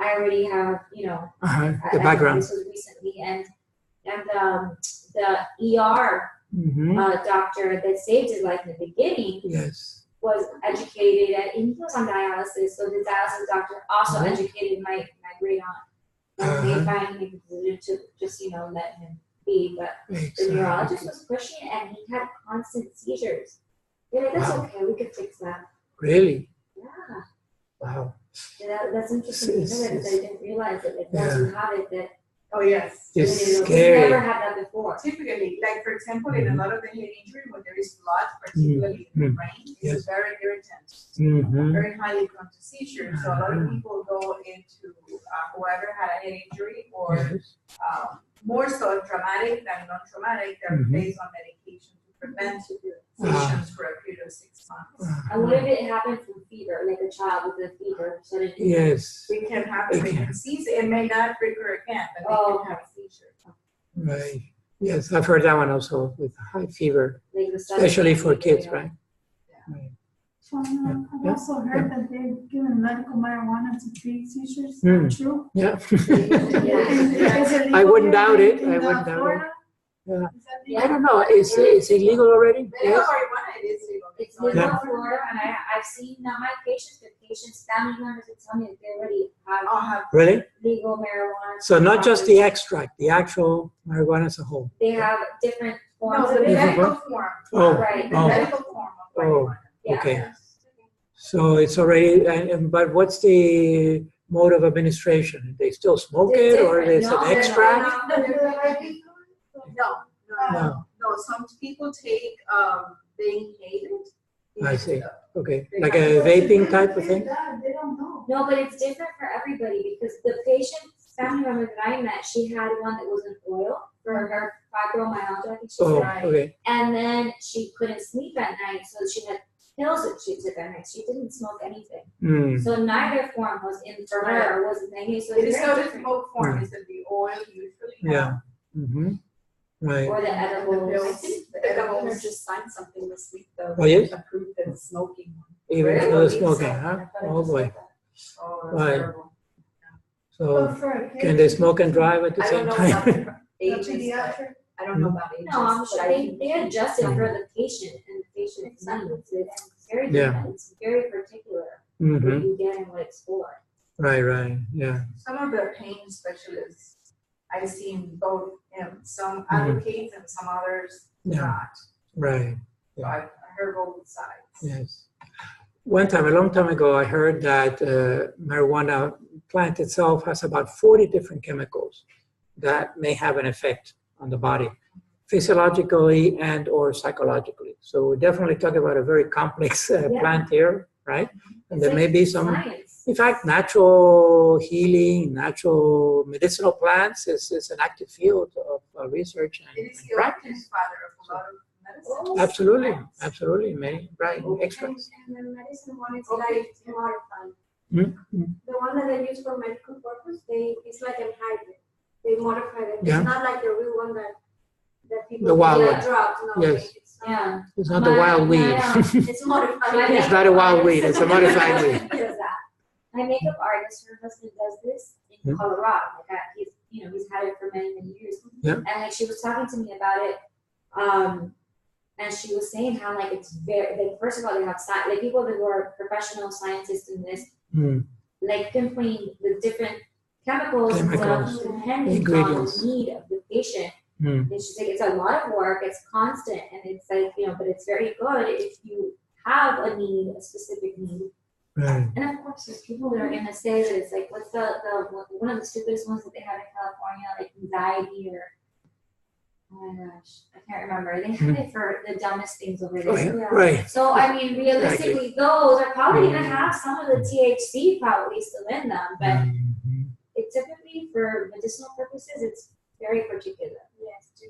I already have, The background. This was recently, and the ER doctor that saved his life in the beginning Yes. was educated, and he was on dialysis, so the dialysis doctor also educated my great aunt. And they finally made the decision to just, let him be, but the neurologist was pushing it, and he had constant seizures. They're like, that's okay, we could fix that. Really? Yeah. Wow. Yeah, that's interesting to hear, because I didn't realize that, like, once you have it, that Oh, yes. It's you scary. never had that before. Typically, like for example, in a lot of the head injury, when there is blood, particularly in the brain, it's very irritant, very highly prone to seizures. So a lot of people go into whoever had a head injury or more so dramatic than non-traumatic, they're based on medication to prevent seizures for a period of 6 months. And what if it happened from fever, like a child with a fever? So that Yes. It can happen. They can seize it. It may not recur again, but they can have a seizure. Right. Yes, I've heard that one also with high fever, like the especially for kids, right? I've also heard that they've given medical marijuana to treat seizures. True? Yeah. Is it I legal wouldn't here doubt it. in I wouldn't doubt it. Florida? Yeah. Is that legal? I don't know. Is it illegal already? Medical Yes. marijuana, it is legal. It's legal in Florida, and I've seen not my patients, but patients, family members that tell me that they already have Really? legal marijuana. So not just the extract, the actual marijuana as a whole. They have different forms No, of the it. medical form. Oh, Right. The oh, medical form of oh, marijuana. Yeah. okay. So it's already, but what's the mode of administration? They still smoke It's it, or different. it's No, an no, extract? No, some people take, they inhale it. I see. Okay, like a vaping type of thing? They don't know. No, but it's different for everybody because the patient, family member that I met, she had one that was an oil for her fibromyalgia, I think she Oh, said. okay. And then she couldn't sleep at night, so she had pills that she took at night. She didn't smoke anything. So neither form was in for her, was negative. So It it's is very not a different. smoke form, it's in the oil usually. Yeah. Right. Or the edibles. pills. I think the governor just signed something this week though. Oh, yes? that Approved the smoking one. Even Really? for the I believe smoking, so. huh? I thought I Oh, just boy. read that. Oh, Right. that's terrible. So For a kid, can they smoke and drive at the I same don't know about time? the a ages. pediatric? I don't know about ages. No, I'm but sure I they, think- they adjust it for the patient and the patient's needs. It's very Yeah. different. It's very particular what you get and what it's for. Right, right, yeah. Some of the pain specialists, I've seen both, some advocate and some others Yeah. not. Right, So I heard both sides. yes. One time, a long time ago, I heard that marijuana plant itself has about 40 different chemicals that may have an effect on the body, physiologically and or psychologically. So we're definitely talking about a very complex plant here, right? And there may be some, Science. in fact, natural healing, natural medicinal plants is an active field of research It and is the practice. origin father of a lot of medicine. Absolutely, absolutely, many, right, extracts. And the medicine one is like modified. Mm-hmm. The one that they use for medical purpose, it's like a hybrid. They modify it. Yeah. It's not like the real one that people The wild use one. like drugs. No, Yes. it's not. Yeah. It's not the wild weed. It's modified. My It's not a wild weed, it's a modified weed. Does that. My makeup artist, her husband does this in Hmm. Colorado. Like he's had it for many, many years. Yeah. And like she was talking to me about it, and she was saying how like it's very like first of all they have like people that were professional scientists in this like pinpointing the different chemicals Chemicals. depending on the Ingredients. need of the patient. And she's like, it's a lot of work, it's constant, and it's like, but it's very good if you have a need, a specific need. Right. And of course, there's people that are gonna say that it's like, what's the one of the stupidest ones that they have in California, like anxiety or, oh my gosh, I can't remember. They have it for the dumbest things over there. Oh, yeah. Right. So I mean, realistically, those are probably gonna have some of the THC probably still in them, but Mhm. it typically for medicinal purposes, it's very particular. Yes.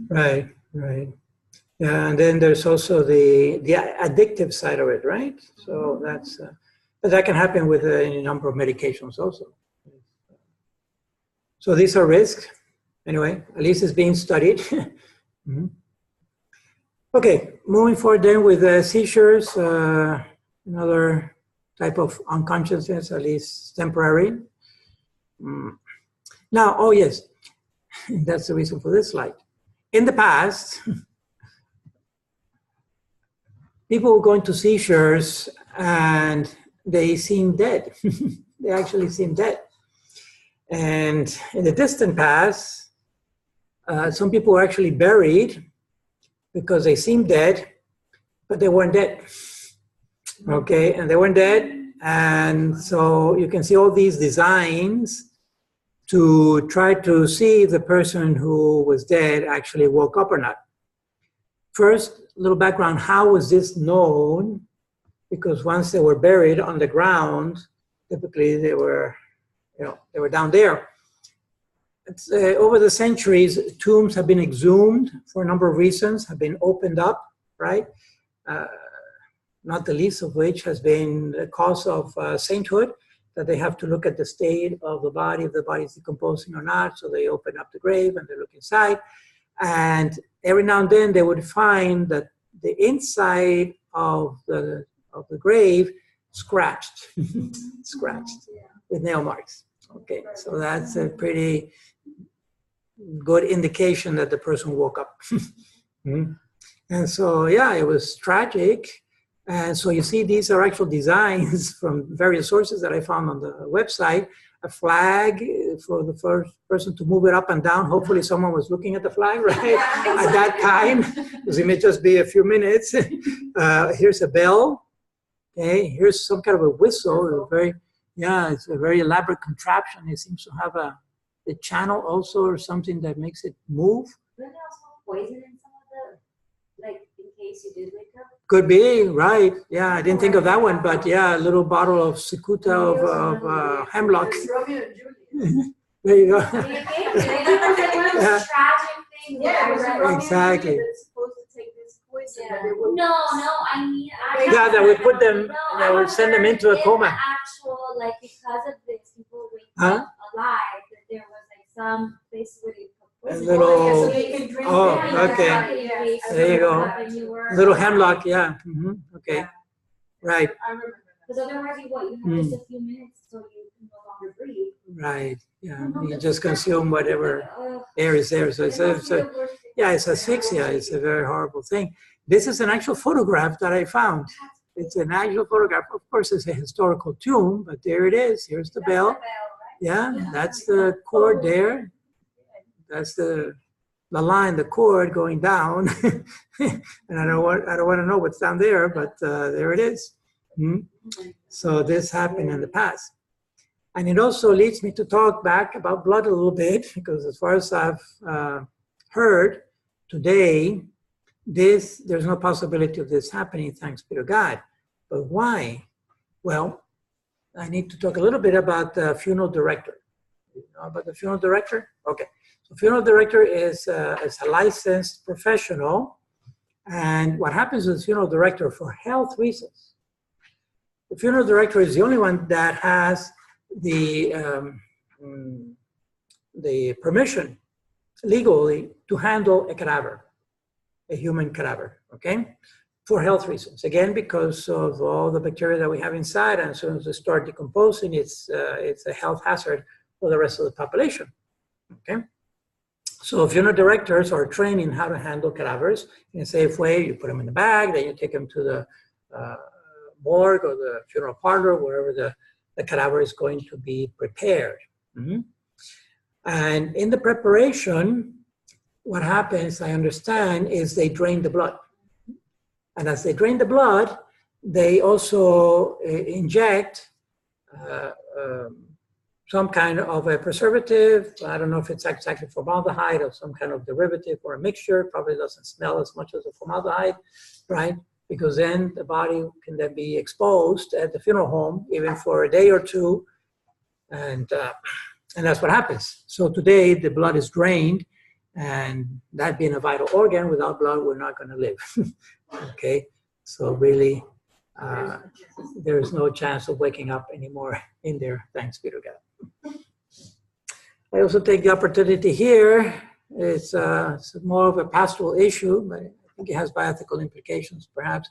Right, right. Yeah, and then there's also the addictive side of it, right? So that's, but that can happen with a number of medications also. So these are risks. Anyway, at least it's being studied. Mhm. Okay, moving forward then with seizures, another type of unconsciousness, at least temporary. Now, oh yes, that's the reason for this slide. In the past, people were going to seizures and they seemed dead. They actually seemed dead. And in the distant past, some people were actually buried because they seemed dead, but they weren't dead. Okay, and they weren't dead. And so you can see all these designs to try to see if the person who was dead actually woke up or not. First, a little background, how was this known? Because once they were buried on the ground, typically they were, they were down there. Over the centuries, tombs have been exhumed for a number of reasons, have been opened up, right? Not the least of which has been the cause of sainthood, that they have to look at the state of the body, if the body is decomposing or not, so they open up the grave and they look inside. And every now and then they would find that the inside of the grave scratched, with nail marks. Okay, so that's a pretty good indication that the person woke up. And so, yeah, it was tragic. And so you see, these are actual designs from various sources that I found on the website. A flag for the first person to move it up and down. Hopefully someone was looking at the flag, right? At that time, because it may just be a few minutes. Here's a bell. Okay, here's some kind of a whistle. It's a very elaborate contraption. It seems to have a channel also, or something that makes it move. Wasn't there also poison in some of the, like, in case you did wake up? Could be, right. Yeah, I didn't think of that one, but yeah, a little bottle of cicuta of hemlock. There you go. Tragic thing. Yeah, exactly. It's supposed to take this poison. Yeah. But it will- No, I mean, Yeah, that would put them, No, that would send them into a coma. Actual, like, because of this, people wake Huh? up alive. That there was like some place where they put A poison. little- Yeah, so they can drink Oh, it. okay. Yeah. There you go. Little hemlock, yeah. Okay, Yeah. right, I remember that. Because otherwise, you have just a few minutes so you can no longer breathe. right. Yeah, you just consume whatever air is there. So it's asphyxia. It's a very horrible thing. This is an actual photograph that I found. It's an actual photograph. Of course, it's a historical tomb, but there it is. Here's the bell. Yeah, that's the cord there. That's the line, the cord going down. And I don't want to know what's down there, but there it is. So this happened in the past. And it also leads me to talk back about blood a little bit, because as far as I've heard today, there's no possibility of this happening, thanks be to God. But why? Well, I need to talk a little bit about the funeral director. You know about the funeral director? Okay. So funeral director is a licensed professional. And what happens with the funeral director for health reasons, the funeral director is the only one that has the permission legally to handle a cadaver, a human cadaver, okay? For health reasons. Again, because of all the bacteria that we have inside, and as soon as they start decomposing, it's a health hazard for the rest of the population, okay? So funeral directors are trained in how to handle cadavers in a safe way. You put them in the bag, then you take them to the morgue or the funeral parlor, wherever the cadaver is going to be prepared. And in the preparation, what happens, I understand, is they drain the blood. And as they drain the blood, they also inject some kind of a preservative. I don't know if it's exactly formaldehyde or some kind of derivative or a mixture. Probably doesn't smell as much as the formaldehyde, right? Because then the body can then be exposed at the funeral home, even for a day or two. And that's what happens. So today the blood is drained, and that being a vital organ, without blood, we're not going to live. Okay, so really, there is no chance of waking up anymore in there, thanks be to God. I also take the opportunity here, it's more of a pastoral issue, but I think it has bioethical implications perhaps,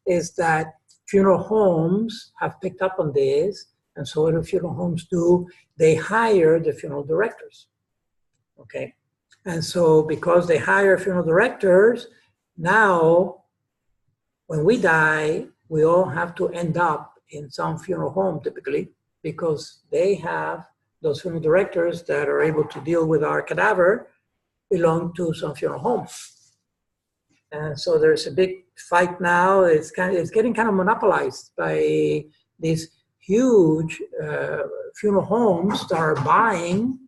is that funeral homes have picked up on this, and so what do funeral homes do? They hire the funeral directors, okay? And so because they hire funeral directors, now when we die, we all have to end up in some funeral home typically, because they have those funeral directors that are able to deal with our cadaver belong to some funeral home. And so there's a big fight now. It's getting kind of monopolized by these huge funeral homes that are buying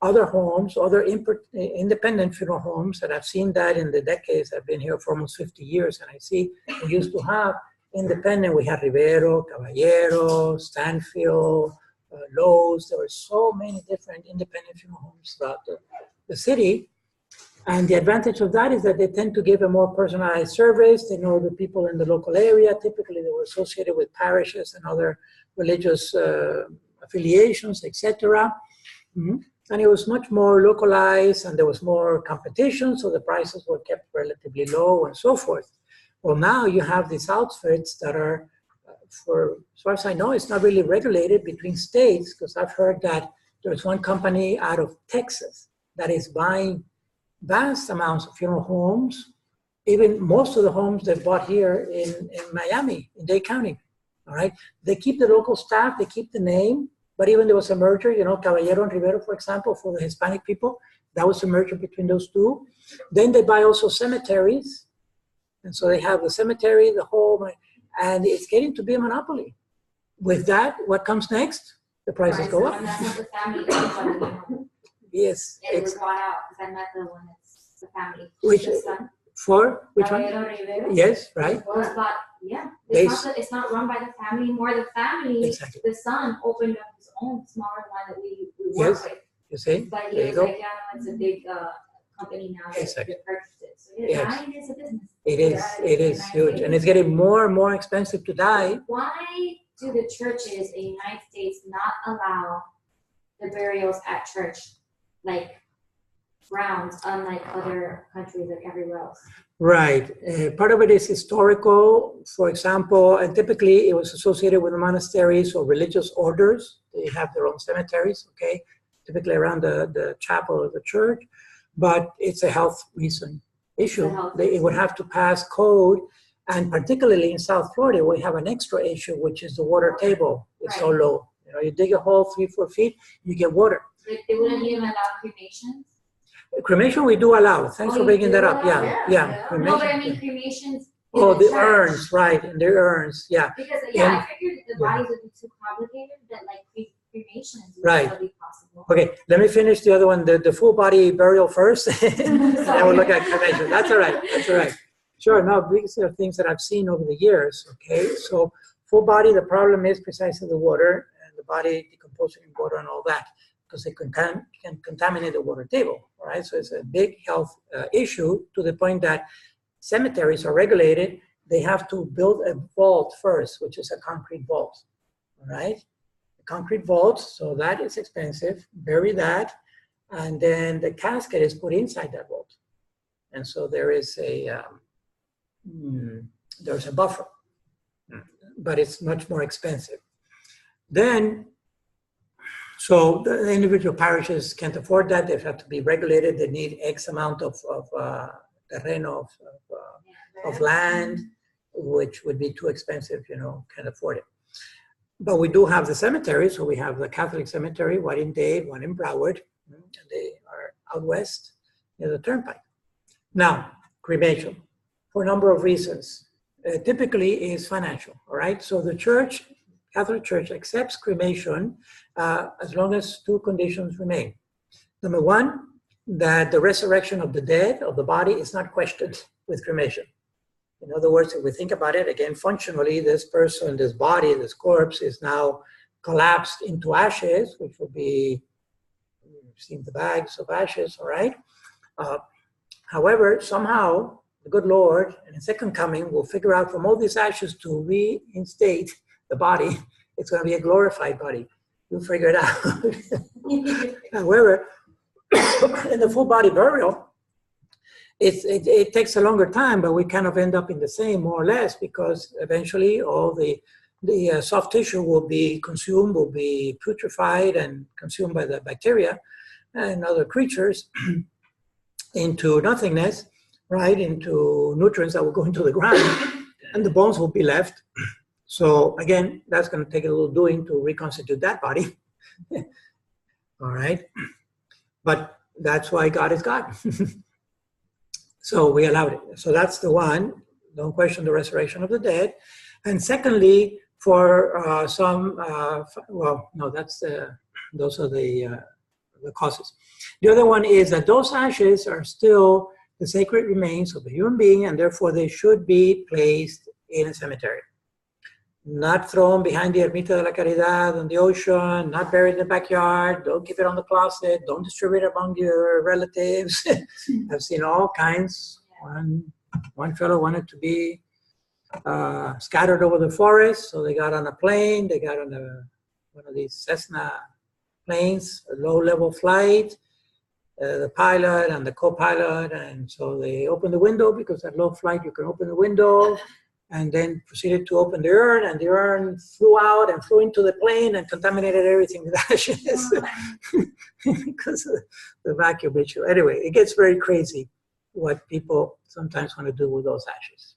other homes, other independent funeral homes, and I've seen that in the decades. I've been here for almost 50 years, and I see we used to have independent. We had Rivero, Caballero, Stanfield, Lowe's. There were so many different independent funeral homes throughout the city. And the advantage of that is that they tend to give a more personalized service. They know the people in the local area. Typically, they were associated with parishes and other religious affiliations, etc. And it was much more localized, and there was more competition, so the prices were kept relatively low and so forth. Well, now you have these outfits that are, as far as I know, it's not really regulated between states, because I've heard that there's one company out of Texas that is buying vast amounts of funeral homes, even most of the homes they bought here in Miami, in Dade County, all right? They keep the local staff, they keep the name, but even there was a merger, you know, Caballero and Rivero, for example, for the Hispanic people, that was a merger between those two. Then they buy also cemeteries, and so they have the cemetery, the home, and it's getting to be a monopoly. With that, what comes next? The prices go up. And that's what the family is. Yes. It was bought out because I met the one that's the family. Which, the son. for which Caballero one? Rivero. Yes, right. Was bought, yeah. They It's not run by the family anymore. The family, Exactly. the son opened up his own smaller one that we work Yes. with. You see? But he There you was go. like, yeah, no, it's a big company now that Exactly. purchased it. So Yes. dying is a business. It is huge, and it's getting more and more expensive to die. Why do the churches in the United States not allow the burials at church, like grounds, unlike other countries, like everywhere else? Right. Part of it is historical, for example, and typically it was associated with the monasteries or religious orders. They have their own cemeteries, okay, typically around the chapel or the church, but it's a health reason issue. It would have to pass code, and particularly in South Florida, we have an extra issue, which is the water table. It's so low. You know, you dig a hole 3-4 feet, you get water. They wouldn't even allow cremations? Cremation we do allow. Thanks for bringing that up. Yeah. No, but I mean Cremation. cremations. Oh, the church. urns, right, and the urns, yeah. Because I figured the bodies would be too complicated, but like cremations would Right. still be possible. Okay, let me finish the other one, the full body burial first, and then we'll look at cremation. That's all right, that's all right. Sure, no, these are things that I've seen over the years, okay? So full body, the problem is precisely the water, and the body decomposing in water and all that, because it can contaminate the water table, all right? So it's a big health issue, to the point that cemeteries are regulated. They have to build a vault first, which is a concrete vault, all right? A concrete vault, so that is expensive, bury that, and then the casket is put inside that vault. And so there is there's a buffer, but it's much more expensive. Then, so the individual parishes can't afford that. They have to be regulated. They need X amount of terreno, of land, which would be too expensive, you know, can't afford it. But we do have the cemetery. So we have the Catholic cemetery, one in Dade, one in Broward, and they are out west near the turnpike. Now, cremation, for a number of reasons, typically is financial, all right? So the church, Catholic Church, accepts cremation as long as two conditions remain. Number one, that the resurrection of the dead, of the body, is not questioned with cremation. In other words, if we think about it, again, functionally, this person, this body, this corpse is now collapsed into ashes, which will be, you've seen the bags of ashes, all right? However, somehow, the good Lord, in His second coming, will figure out from all these ashes to reinstate the body. It's going to be a glorified body. You'll figure it out. However, in the full body burial, it takes a longer time, but we kind of end up in the same, more or less, because eventually all the soft tissue will be consumed, will be putrefied and consumed by the bacteria and other creatures into nothingness, right, into nutrients that will go into the ground, and the bones will be left. So again, that's going to take a little doing to reconstitute that body. All right, but that's why God is God. So we allowed it. So that's the one. Don't question the resurrection of the dead. And secondly, for some, well, no, those are the causes. The other one is that those ashes are still the sacred remains of a human being, and therefore they should be placed in a cemetery. not thrown behind the Ermita de la Caridad on the ocean, not buried in the backyard, don't keep it on the closet, don't distribute it among your relatives. I've seen all kinds. One fellow wanted to be scattered over the forest, so they got on a plane, they got on one of these Cessna planes, a low-level flight, the pilot and the co-pilot, and so they opened the window because at low flight you can open the window, and then proceeded to open the urn, and the urn flew out and flew into the plane and contaminated everything with ashes because of the vacuum issue. Anyway, it gets very crazy what people sometimes want to do with those ashes.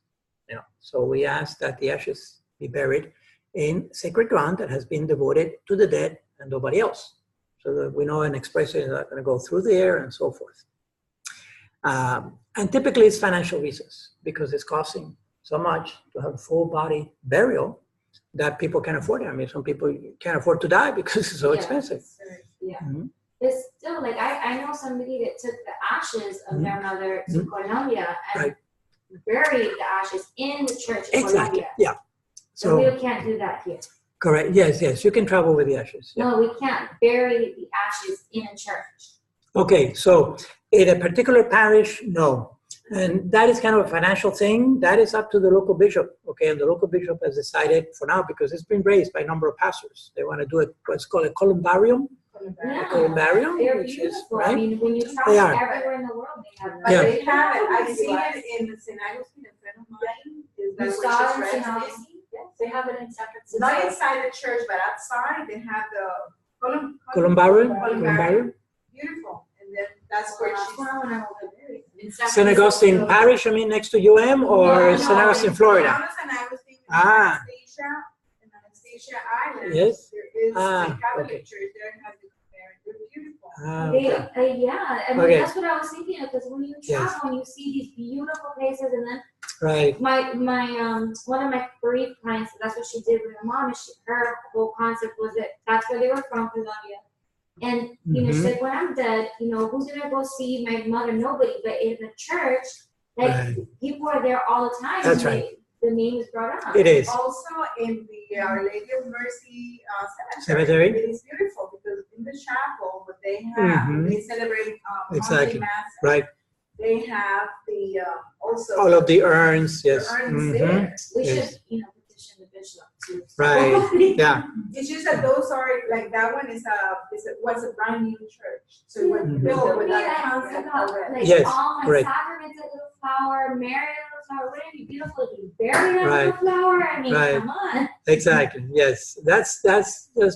You know, so we ask that the ashes be buried in sacred ground that has been devoted to the dead and nobody else, so that we know an expression is not going to go through the air and so forth. And typically it's financial reasons, because it's costing so much to have full body burial that people can't afford it. I mean, some people can't afford to die because it's so expensive. Yeah. It's still like, I know somebody that took the ashes of their mother to Colombia and buried the ashes in the church in Colombia. Yeah. So we can't do that here. Correct. Yes. You can travel with the ashes. Yeah. No, we can't bury the ashes in a church. Okay, so in a particular parish, no. And that is kind of a financial thing. That is up to the local bishop. Okay, and the local bishop has decided for now, because it's been raised by a number of pastors. They want to do what's called a columbarium. Yeah, columbarium, they're which beautiful. is right. I mean, when you travel everywhere in the world, they have. But they have it. I've seen it in St. Agustin, a friend of mine. Is that You where saw she's it in St. resting? Augustine? Yes, they have it in San Francisco. Not inside the church, but outside they have the Columbarium. Beautiful. And then that's where she's St. Augustine Parish, I mean, next to UM, or St. Augustine, Florida? St. Augustine, in Anastasia Island. Yes. There is a Catholic okay. church there and has they're beautiful. Yeah, I mean, that's what I was thinking of, because when you travel and you see these beautiful places, and then my one of my bereaved clients, that's what she did with her mom. Her whole concept was that that's where they were from, Colombia. And you know, she said, when I'm dead, you know, who's gonna go see my mother? Nobody. But in the church, like people are there all the time. That's right. The name is brought up. It is. Also in the Our Lady of Mercy cemetery. It is beautiful because in the chapel, what they have, they celebrate exactly. Mass. Right. They have the also all of the urns. Yes. The urns there. We should, you know, petition the bishop too. Right. Yeah. It's just that those are like that one is was a brand new church. So when you build with that concept already. Like yes. all my sacraments, a little flower, Mary, a little flower. Wouldn't it be beautiful to be buried in a little flower? I mean, come on. Exactly. Yes. That's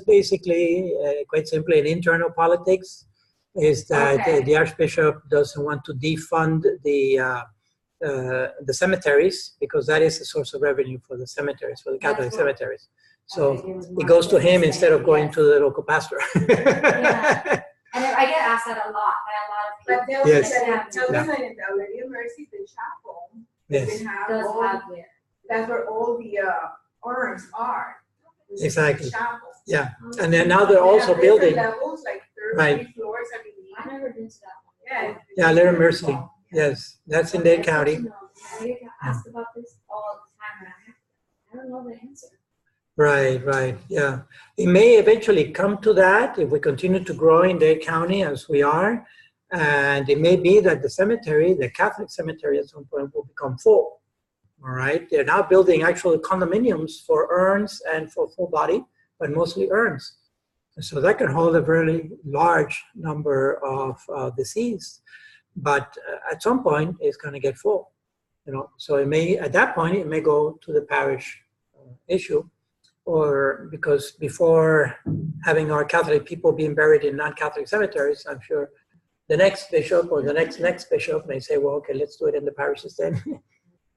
basically quite simply an internal politics. Is that the Archbishop doesn't want to defund the cemeteries, because that is a source of revenue for the cemeteries, for the Catholic cemeteries. So it goes to him instead of going to the local pastor. Yeah. And I get asked that a lot by a lot of people. But tell them that in the Our Lady of Mercy, the chapel, they have that's where all the urns are. Exactly. Chapel. Yeah. And then now they're also building. Levels, like 30 floors, I believe. I've never been to that one. Yeah, Little Mercy. Yes, that's in Dade County. I get asked about this all the time, and I don't know the answer. Right, yeah. It may eventually come to that if we continue to grow in Dade County as we are, and it may be that the cemetery, the Catholic cemetery at some point will become full, all right? They're now building actual condominiums for urns and for full body, but mostly urns. So that can hold a very large number of deceased, but at some point it's going to get full, you know. So it may, at that point, it may go to the parish issue, or because before having our Catholic people being buried in non-Catholic cemeteries, I'm sure the next bishop or the next bishop may say, well, okay, let's do it in the parishes then.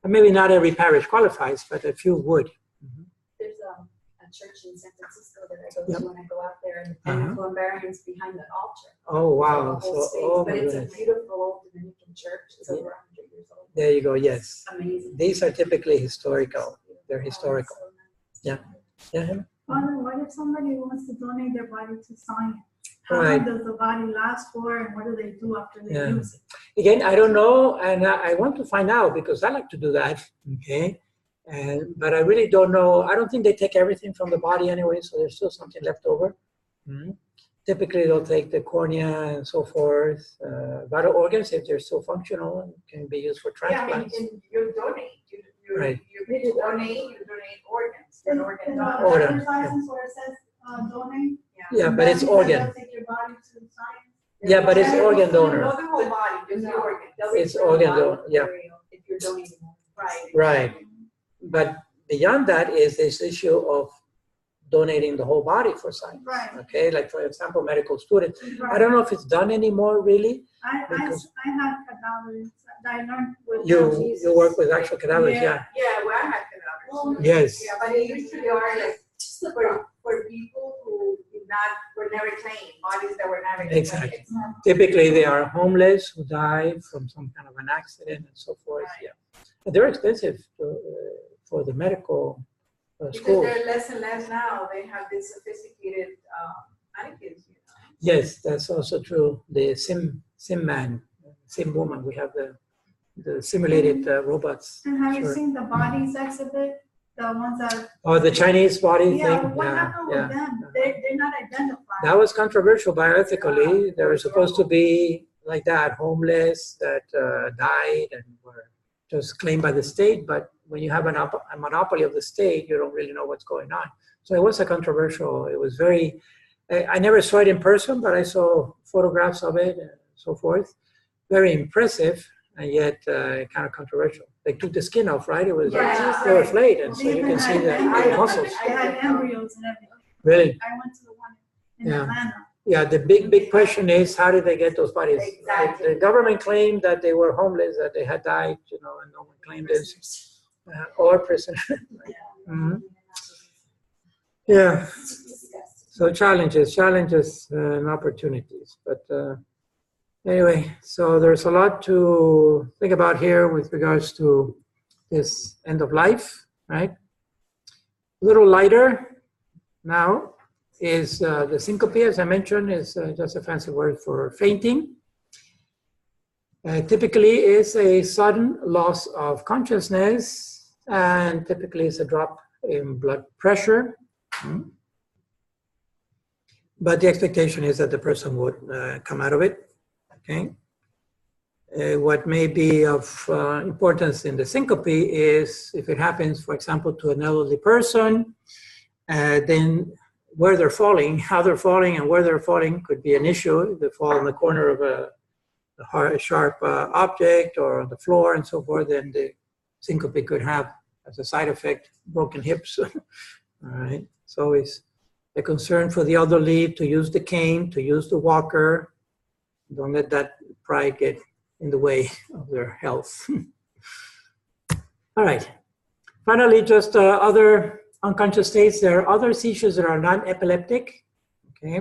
And maybe not every parish qualifies, but a few would. There's a church in San Francisco that I go to when I go out there, and the columbarium's behind the altar. Oh, wow. But it's a beautiful old Dominican church. It's over 100 years old. There you go, yes. It's amazing. These are typically historical. They're historical. So nice. Yeah. Father, what if somebody wants to donate their body to science? How Right. long does the body last for, and what do they do after they use it? Again, I don't know, and I want to find out because I like to do that, okay? But I really don't know. I don't think they take everything from the body anyway, so there's still something left over. Typically, they'll take the cornea and so forth. Vital organs, if they're still functional, can be used for transplants. Yeah, I mean, you donate. Right. You donate organs. An organ donor. Organ. License where it says donate. Yeah, but it's organ. Take your body to the science. Yeah, but it's organ donor. Not the whole body, just the organ. It's organ donor, yeah. If you're donating. Right. Right. But beyond that is this issue of donating the whole body for science. Right. Okay, like for example, medical students. I don't know if it's done anymore really. I had cadavers that I learned with You work with actual cadavers, yeah. Yeah, well, I had cadavers. Yes. Yeah, but it usually are like for people who were never claimed, bodies that were never claimed. Exactly. Typically, they are homeless who die from some kind of an accident and so forth. Right. Yeah, but they're expensive for the medical Because schools. they're less and less now. They have these sophisticated mannequins, you know. Yes, that's also true. The sim man, sim woman. We have the simulated robots. And have you Sure. seen the bodies exhibit? The ones that. Oh, the Chinese body Yeah, thing. what happened with them? They're not identified. That was controversial bioethically. They were supposed to be like that, homeless, that died and were just claimed by the state. But when you have a monopoly of the state, you don't really know what's going on. So it was a controversial. It was very. I never saw it in person, but I saw photographs of it and so forth. Very impressive, and yet kind of controversial. They took the skin off, right? It was they were flayed, and so you can see the muscles. They had embryos and everything. Really? I went to the one in Yeah. Atlanta. Yeah, the big question is, how did they get those bodies? Exactly. The government claimed that they were homeless, that they had died, and no one claimed this. Or prisoner. Mhm. Yeah. So challenges and opportunities. But anyway, so there's a lot to think about here with regards to this end of life, right? A little lighter now is the syncope, as I mentioned, is just a fancy word for fainting. Typically is a sudden loss of consciousness, and typically is a drop in blood pressure. But the expectation is that the person would come out of it, okay? What may be of importance in the syncope is if it happens, for example, to an elderly person, then where they're falling, how they're falling and where they're falling could be an issue. If they fall in the corner of a sharp object or on the floor and so forth, then the syncope could have, as a side effect, broken hips. All right, so it's a concern for the elderly to use the cane, to use the walker. Don't let that pride get in the way of their health. All right, finally, just other unconscious states. There are other seizures that are non-epileptic, okay?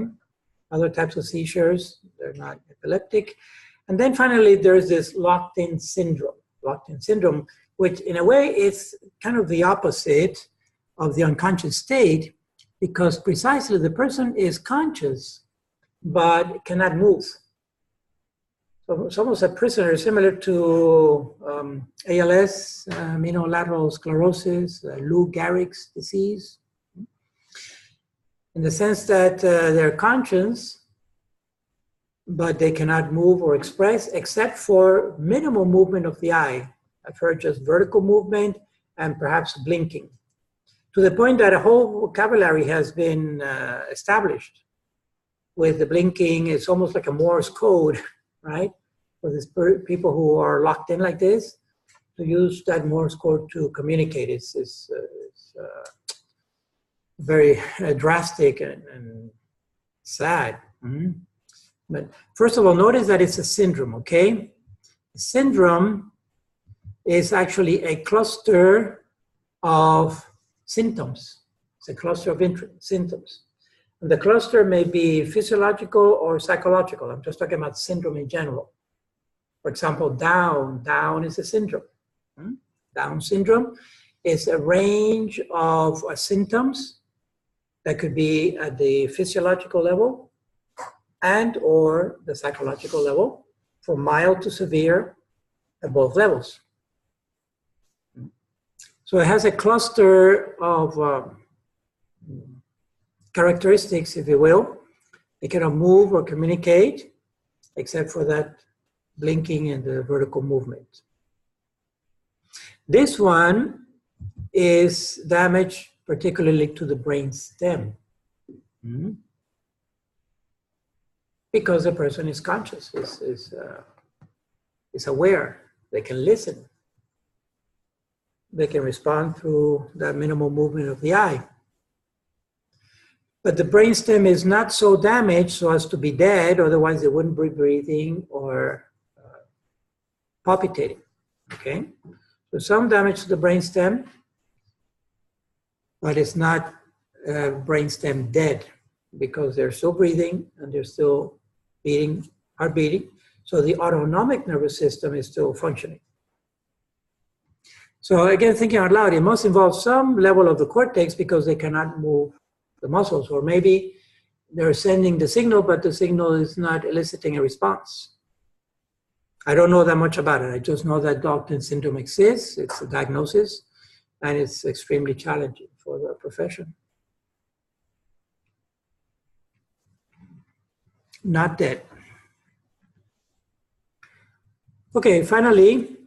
Other types of seizures, they're not epileptic. And then finally, there's this locked-in syndrome. Locked-in syndrome, which in a way is kind of the opposite of the unconscious state, because precisely the person is conscious, but cannot move. So it's almost a prisoner, similar to ALS, amyotrophic sclerosis, Lou Gehrig's disease, in the sense that they're conscious, but they cannot move or express except for minimal movement of the eye. I've heard just vertical movement and perhaps blinking, to the point that a whole vocabulary has been established with the blinking. It's almost like a Morse code, right? For these people who are locked in like this, to use that Morse code to communicate. It's very drastic and sad. Mm-hmm. But first of all, notice that it's a syndrome, okay? A syndrome is actually a cluster of symptoms. It's a cluster of symptoms. And the cluster may be physiological or psychological. I'm just talking about syndrome in general. For example, Down is a syndrome. Down syndrome is a range of symptoms that could be at the physiological level and or the psychological level, from mild to severe at both levels. So it has a cluster of characteristics, if you will. It cannot move or communicate, except for that blinking and the vertical movement. This one is damage particularly to the brain stem. Because the person is conscious, is aware, they can listen. They can respond through that minimal movement of the eye. But the brainstem is not so damaged so as to be dead, otherwise they wouldn't be breathing or palpitating, okay? So some damage to the brainstem, but it's not brainstem dead because they're still breathing and they're still beating, heart beating. So the autonomic nervous system is still functioning. So again, thinking out loud, it must involve some level of the cortex because they cannot move the muscles, or maybe they're sending the signal, but the signal is not eliciting a response. I don't know that much about it. I just know that Dalton syndrome exists. It's a diagnosis, and it's extremely challenging for the profession. Not dead. Okay, finally,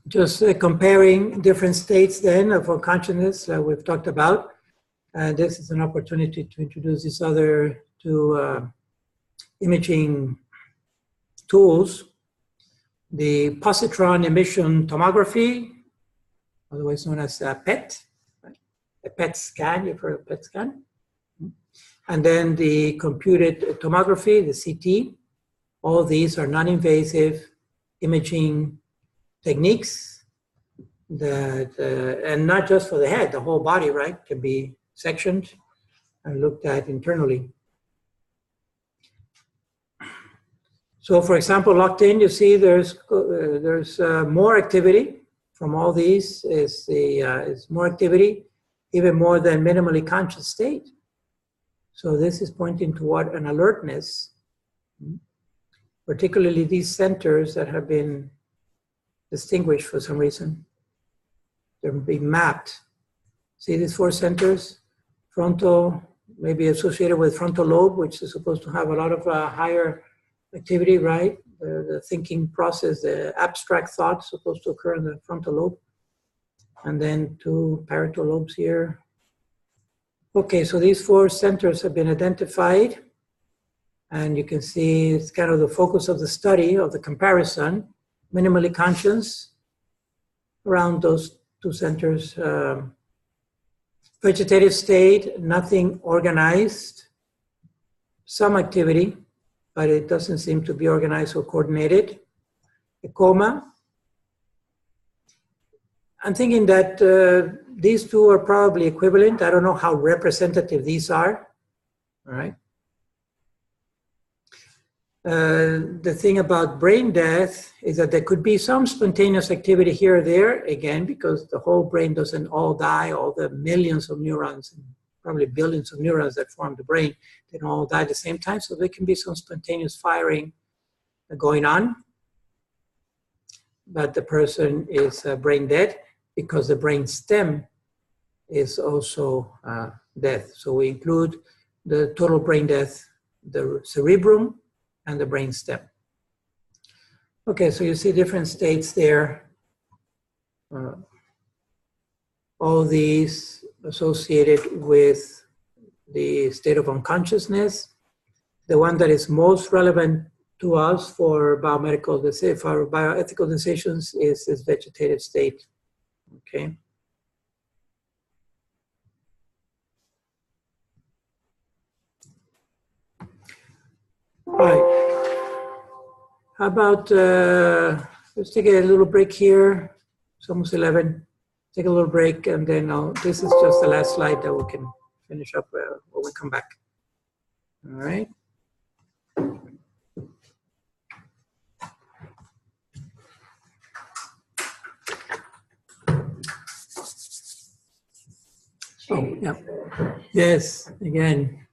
just comparing different states then of consciousness we've talked about. And this is an opportunity to introduce these other two imaging tools. The positron emission tomography, otherwise known as PET, right? A PET scan, you've heard of PET scan? And then the computed tomography, the CT. All these are non-invasive imaging techniques that, and not just for the head, the whole body, right, can be sectioned and looked at internally. So for example, locked in, you see there's more activity from all these, is more activity, even more than minimally conscious state. So this is pointing toward an alertness, particularly these centers that have been distinguished for some reason. They're being mapped. See these four centers? Frontal, maybe associated with frontal lobe, which is supposed to have a lot of higher activity, right? The thinking process, the abstract thought supposed to occur in the frontal lobe. And then two parietal lobes here. Okay, so these four centers have been identified. And you can see it's kind of the focus of the study, of the comparison, minimally conscious around those two centers. Vegetative state, nothing organized, some activity, but it doesn't seem to be organized or coordinated. A coma. I'm thinking that these two are probably equivalent. I don't know how representative these are, all right? The thing about brain death is that there could be some spontaneous activity here or there, again, because the whole brain doesn't all die, all the millions of neurons, and probably billions of neurons that form the brain, they don't all die at the same time, so there can be some spontaneous firing going on. But the person is brain dead because the brain stem is also death. So we include the total brain death, the cerebrum, and the brain stem. Okay, so you see different states there. All these associated with the state of unconsciousness. The one that is most relevant to us for biomedical, for bioethical decisions is this vegetative state, okay? Right. How about, let's take a little break here. It's almost 11. Take a little break and then this is just the last slide that we can finish up when we come back. All right. Oh, yeah. Yes, again,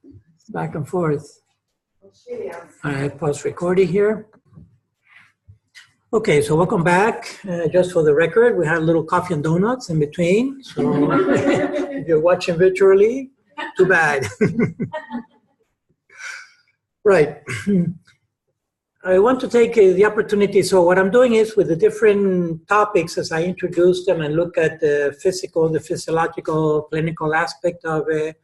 back and forth. I pause recording here. Okay, so welcome back. Just for the record, we had a little coffee and donuts in between. So if you're watching virtually, too bad. Right. I want to take the opportunity. So what I'm doing is with the different topics as I introduce them and look at the physical, the physiological, clinical aspect of it,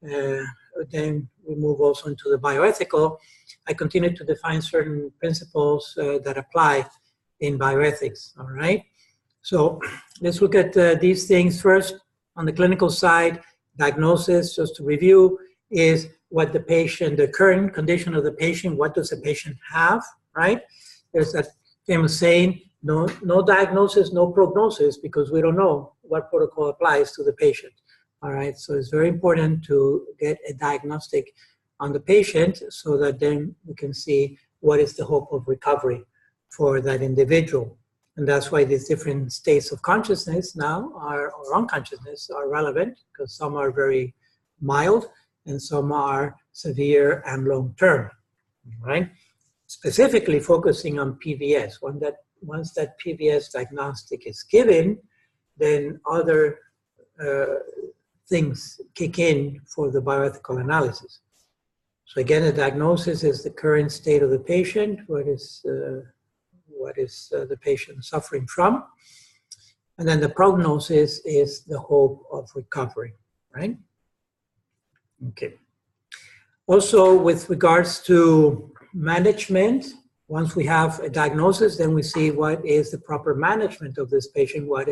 then we move also into the bioethical. I continue to define certain principles that apply in bioethics, all right? So let's look at these things first. On the clinical side, diagnosis, just to review, is what the patient, the current condition of the patient, what does the patient have, right? There's that famous saying, no diagnosis, no prognosis, because we don't know what protocol applies to the patient, all right? So it's very important to get a diagnostic on the patient so that then we can see what is the hope of recovery for that individual. And that's why these different states of consciousness now or unconsciousness are relevant, because some are very mild and some are severe and long-term, right? Specifically focusing on PVS. Once that PVS diagnostic is given, then other things kick in for the bioethical analysis. So again, the diagnosis is the current state of the patient, what is the patient suffering from, and then the prognosis is the hope of recovery, right? Okay. Also, with regards to management, once we have a diagnosis, then we see what is the proper management of this patient. What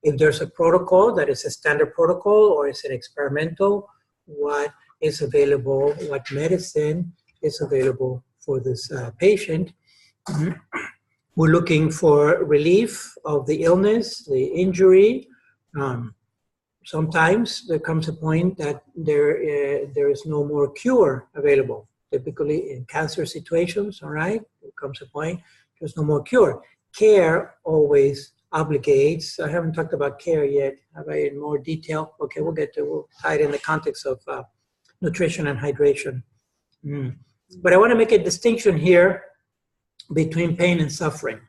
if there's a protocol that is a standard protocol or is it experimental? What is available? What medicine is available for this patient? We're looking for relief of the illness, the injury. Sometimes there comes a point that there is no more cure available. Typically in cancer situations, all right, there comes a point there's no more cure. Care always obligates. I haven't talked about care yet. Have I in more detail? Okay, we'll tie it in the context of nutrition and hydration. But I want to make a distinction here between pain and suffering.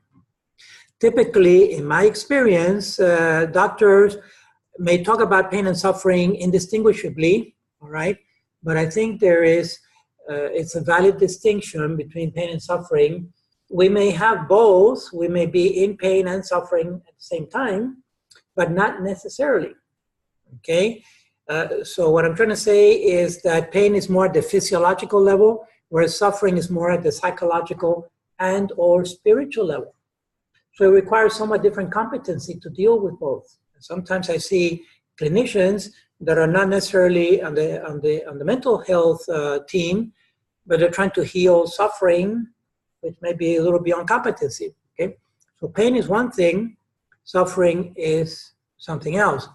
Typically, in my experience, doctors may talk about pain and suffering indistinguishably, all right? But I think there is, it's a valid distinction between pain and suffering. We may have both. We may be in pain and suffering at the same time, but not necessarily, okay? So what I'm trying to say is that pain is more at the physiological level, whereas suffering is more at the psychological and or spiritual level. So it requires somewhat different competency to deal with both. Sometimes I see clinicians that are not necessarily on the mental health team, but they're trying to heal suffering, which may be a little beyond competency, okay? So pain is one thing, suffering is something else.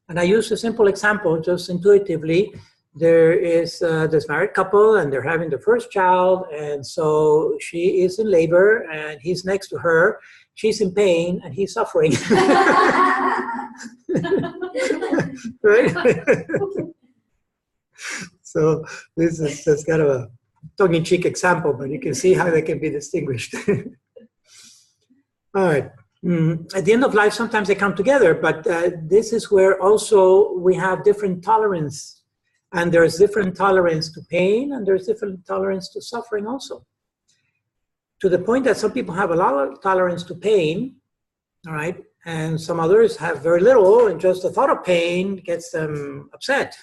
And I use a simple example, just intuitively. There is this married couple and they're having their first child, and so she is in labor and he's next to her. She's in pain and he's suffering. Right? So this is just kind of a tongue-in-cheek example, but you can see how they can be distinguished. All right. At the end of life, sometimes they come together, but this is where also we have different tolerance. And there's different tolerance to pain, and there's different tolerance to suffering also. To the point that some people have a lot of tolerance to pain, all right, and some others have very little, and just the thought of pain gets them upset.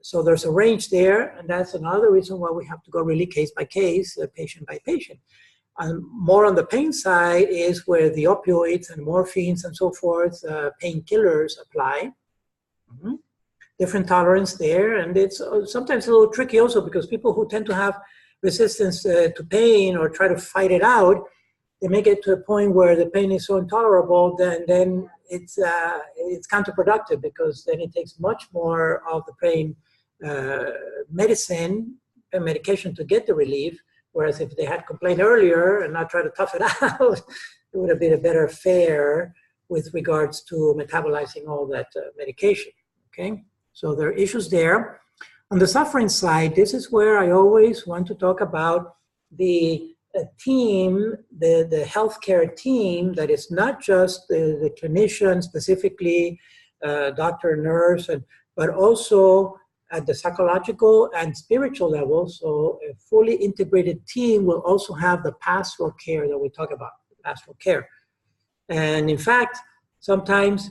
So there's a range there, and that's another reason why we have to go really case by case, patient by patient. And more on the pain side is where the opioids and morphines and so forth, painkillers apply. Different tolerance there, and it's sometimes a little tricky also because people who tend to have resistance to pain or try to fight it out, they may get to a point where the pain is so intolerable, then it's counterproductive, because then it takes much more of the pain medicine and medication to get the relief, whereas if they had complained earlier and not tried to tough it out, it would have been a better fare with regards to metabolizing all that medication, okay? So there are issues there. On the suffering side, this is where I always want to talk about the a team, the healthcare team that is not just the clinician, specifically doctor, nurse, but also at the psychological and spiritual level. So a fully integrated team will also have the pastoral care that we talk about, pastoral care. And in fact, sometimes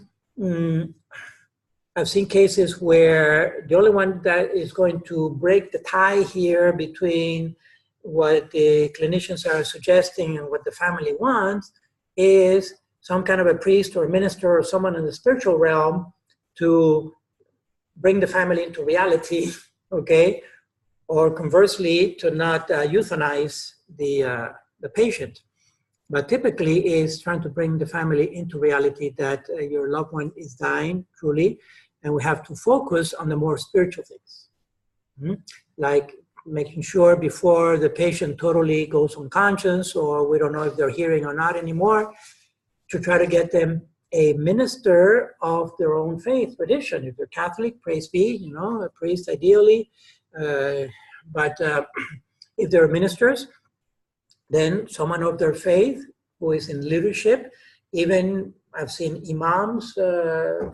I've seen cases where the only one that is going to break the tie here between what the clinicians are suggesting and what the family wants is some kind of a priest or a minister or someone in the spiritual realm to bring the family into reality, okay? Or conversely, to not euthanize the patient. But typically is trying to bring the family into reality that your loved one is dying, truly, and we have to focus on the more spiritual things. Like making sure before the patient totally goes unconscious or we don't know if they're hearing or not anymore, to try to get them a minister of their own faith tradition. If they're Catholic, praise be, you know, a priest ideally. But if they're ministers, then someone of their faith who is in leadership. Even I've seen imams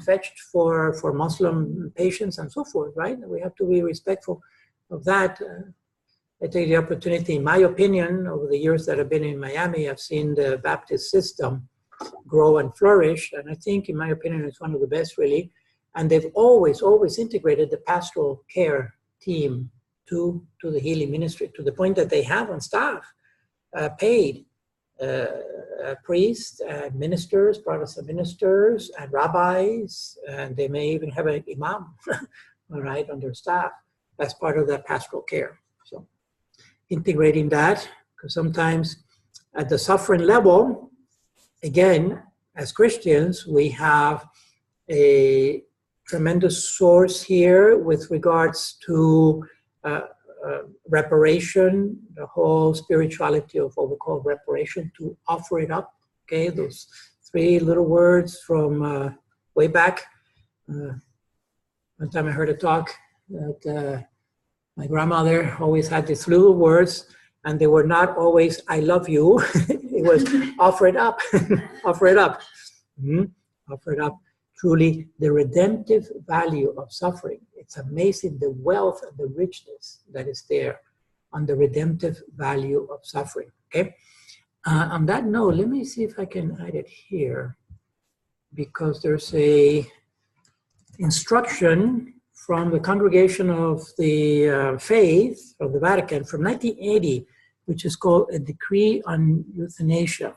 fetched for Muslim patients and so forth, right? We have to be respectful of that. I take the opportunity, in my opinion, over the years that I've been in Miami, I've seen the Baptist system grow and flourish. And I think, in my opinion, it's one of the best, really. And they've always integrated the pastoral care team to the healing ministry, to the point that they have on staff paid priests and ministers, Protestant ministers and rabbis, and they may even have an imam, all right, on their staff as part of that pastoral care. So integrating that, because sometimes at the suffering level, again, as Christians, we have a tremendous source here with regards to reparation, the whole spirituality of what we call reparation, to offer it up. Okay, those 3 little words from way back. One time I heard a talk that my grandmother always had these little words, and they were not always "I love you." It was "offer it up," offer it up, offer it up. Truly, the redemptive value of suffering. It's amazing the wealth and the richness that is there on the redemptive value of suffering, okay? On that note, let me see if I can hide it here, because there's a instruction from the Congregation of the Faith of the Vatican from 1980, which is called a Decree on Euthanasia.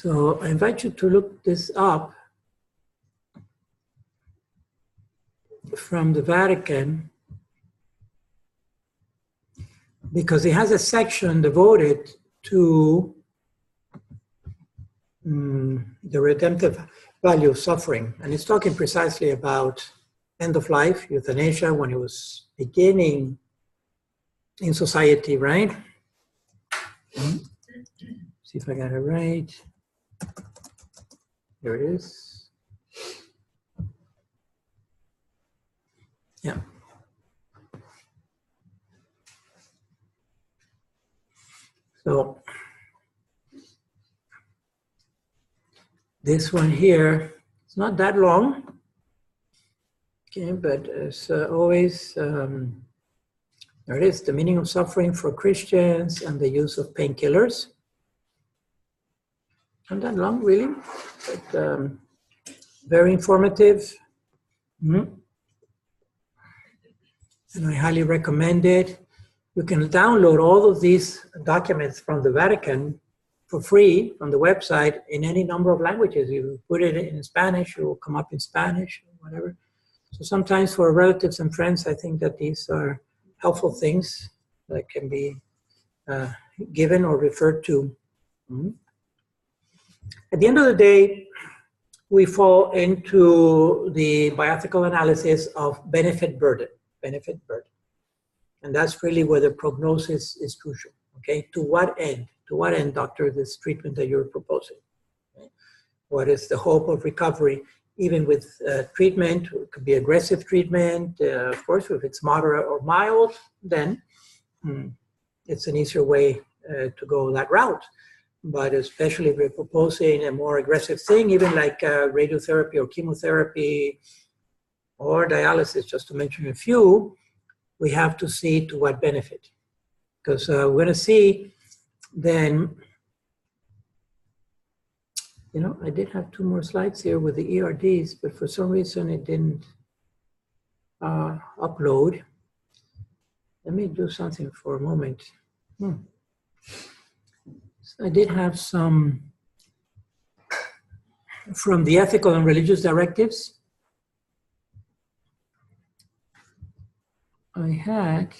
So I invite you to look this up from the Vatican, because it has a section devoted to the redemptive value of suffering. And it's talking precisely about end of life, euthanasia, when it was beginning in society, right? See if I got it right. Here it is. Yeah. So this one here, it's not that long, okay, but as always, there it is, the meaning of suffering for Christians and the use of painkillers. Not that long, really, but very informative. And I highly recommend it. You can download all of these documents from the Vatican for free on the website in any number of languages. You put it in Spanish, it will come up in Spanish, or whatever. So sometimes for relatives and friends, I think that these are helpful things that can be given or referred to. At the end of the day, we fall into the bioethical analysis of benefit burden. And that's really where the prognosis is crucial, okay? To what end? To what end, doctor, this treatment that you're proposing? Okay? what is the hope of recovery, even with treatment. It could be aggressive treatment. Of course, if it's moderate or mild, then it's an easier way to go that route. But especially if we're proposing a more aggressive thing, even like radiotherapy or chemotherapy or dialysis, just to mention a few, we have to see to what benefit. Because we're going to see then, you know, I did have 2 more slides here with the ERDs, but for some reason it didn't upload. Let me do something for a moment. I did have some from the ethical and religious directives. I had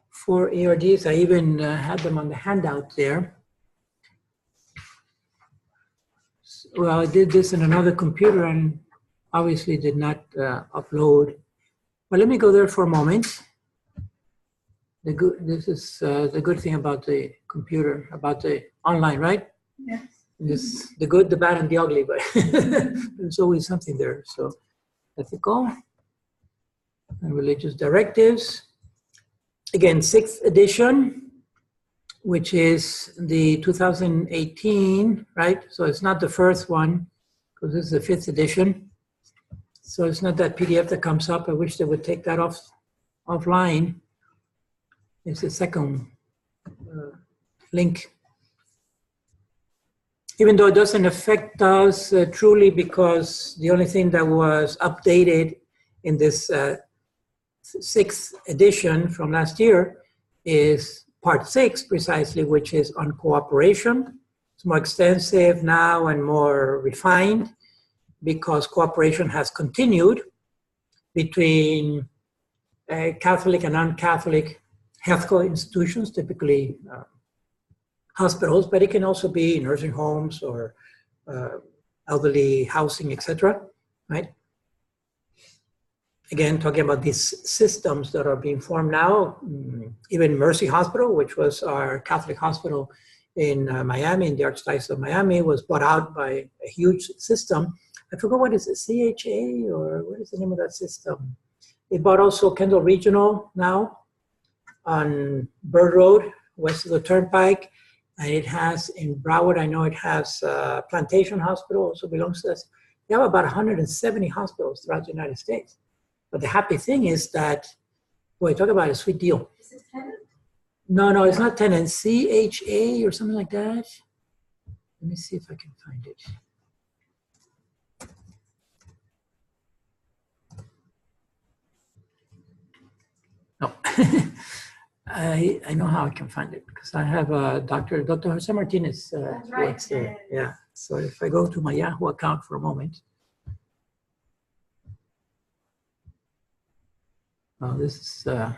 4 ERDs. I even had them on the handout there. Well, I did this in another computer and obviously did not upload. But let me go there for a moment. This is the good thing about the computer, about the online, right? Yes. It's the good, the bad, and the ugly, but there's always something there. So ethical and religious directives. Again, 6th edition, which is the 2018, right? So it's not the first one, because this is the 5th edition. So it's not that PDF that comes up. I wish they would take that offline. It's the second link. Even though it doesn't affect us truly, because the only thing that was updated in this 6th edition from last year is part 6 precisely, which is on cooperation. It's more extensive now and more refined because cooperation has continued between Catholic and non-Catholic healthcare institutions, typically hospitals, but it can also be nursing homes or elderly housing, etc., right? Again, talking about these systems that are being formed now, even Mercy Hospital, which was our Catholic hospital in Miami, in the Archdiocese of Miami, was bought out by a huge system. I forgot what is it, CHA, or what is the name of that system? They bought also Kendall Regional now on Bird Road, west of the Turnpike, and it has in Broward, I know it has Plantation Hospital, also belongs to us. They have about 170 hospitals throughout the United States. But the happy thing is that, boy, talk about a sweet deal. Is it tenant? No, it's not tenant. CHA or something like that. Let me see if I can find it. No, I know how I can find it because I have Dr. Jose Martinez. That's right. There. Yeah. So if I go to my Yahoo account for a moment. Well, this is the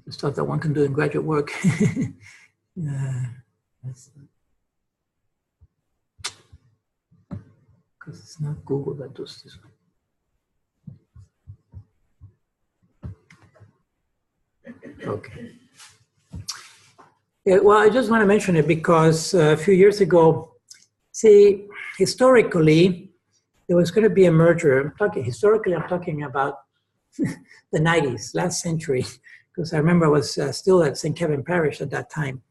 stuff that one can do in graduate work. Because it's not Google that does this one. Okay. Yeah, well, I just want to mention it because a few years ago, see, historically, there was going to be a merger. Historically, I'm talking about the 90s, last century, because I remember I was still at St. Kevin Parish at that time.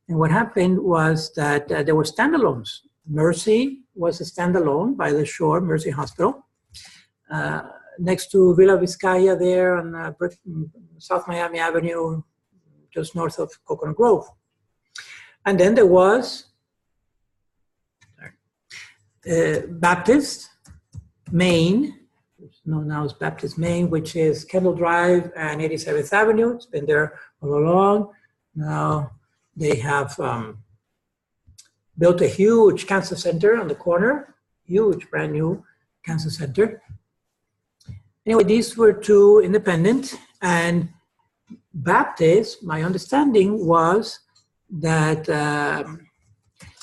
And what happened was that there were standalones. Mercy was a standalone by the shore, Mercy Hospital, next to Villa Vizcaya there on South Miami Avenue, just north of Coconut Grove. And then there was Baptist, Maine, known now as Baptist Maine, which is Kendall Drive and 87th Avenue. It's been there all along. Now they have built a huge cancer center on the corner, huge brand new cancer center. Anyway, these were 2 independent, and Baptist, my understanding was that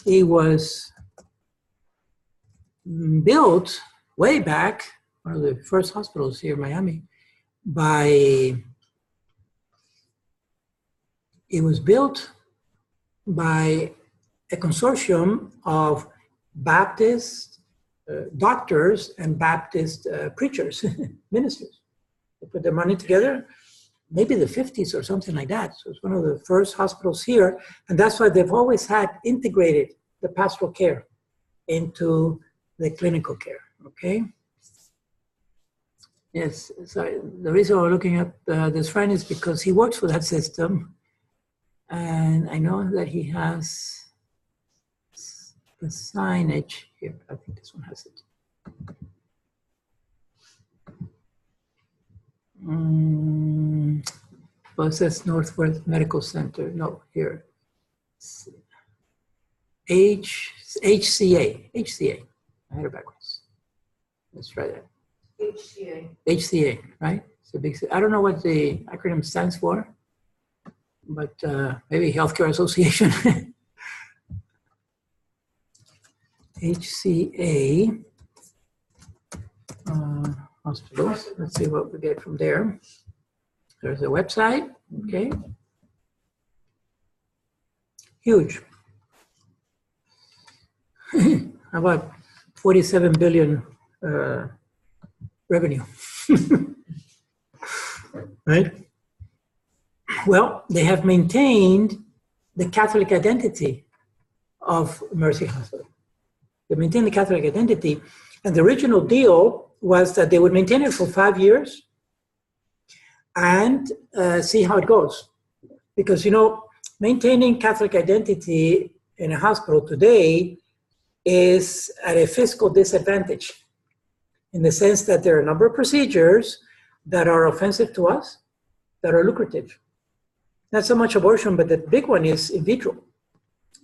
it was built way back, one of the first hospitals here in Miami, it was built by a consortium of Baptist doctors and Baptist preachers, ministers. They put their money together, maybe the 50s or something like that. So it's one of the first hospitals here. And that's why they've always had integrated the pastoral care into the clinical care, okay? Yes, so the reason we're looking at this friend is because he works for that system. And I know that he has the signage here. I think this one has it. Well, it says Northwest Medical Center. No, here. HCA. I had it backwards. Let's try that. HCA, right? It's a big. I don't know what the acronym stands for, but maybe Healthcare Association. HCA hospitals. Let's see what we get from there. There's a website. Okay. Huge. How about 47 billion revenue? Right? Well, they have maintained the Catholic identity of Mercy Hospital. They maintain the Catholic identity, and the original deal was that they would maintain it for 5 years and see how it goes. Because, you know, maintaining Catholic identity in a hospital today is at a fiscal disadvantage, in the sense that there are a number of procedures that are offensive to us, that are lucrative. Not so much abortion, but the big one is in vitro.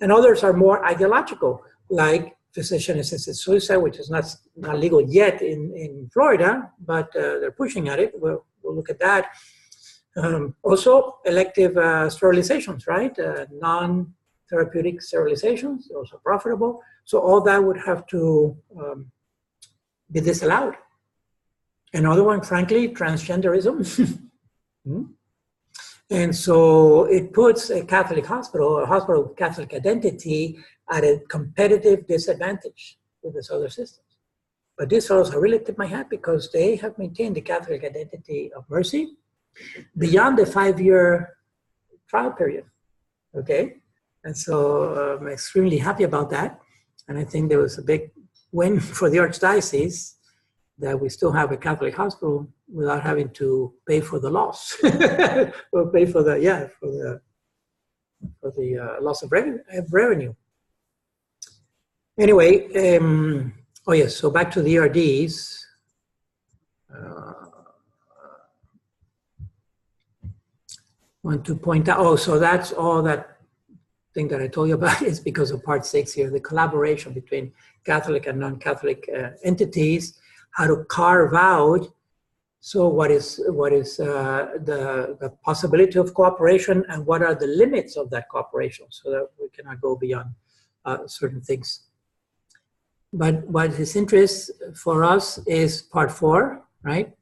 And others are more ideological, like physician-assisted suicide, which is not legal yet in Florida, but they're pushing at it. We'll look at that. Also, elective sterilizations, right? Non-therapeutic sterilizations, also profitable. So all that would have to be disallowed. Another one, frankly, transgenderism. And so it puts a Catholic hospital, a hospital with Catholic identity, at a competitive disadvantage with these other systems. But these fellows, I really tip my hat because they have maintained the Catholic identity of Mercy beyond the 5-year trial period, okay? And so I'm extremely happy about that. And I think there was a big win for the Archdiocese that we still have a Catholic hospital without having to pay for the loss, or pay for the loss of revenue. Anyway, oh yes, so back to the ERDs. 1 point out, oh, so that's all that thing that I told you about is because of part 6 here, the collaboration between Catholic and non-Catholic entities, how to carve out, so what is the possibility of cooperation and what are the limits of that cooperation so that we cannot go beyond certain things. But what is interest for us is part 4, right?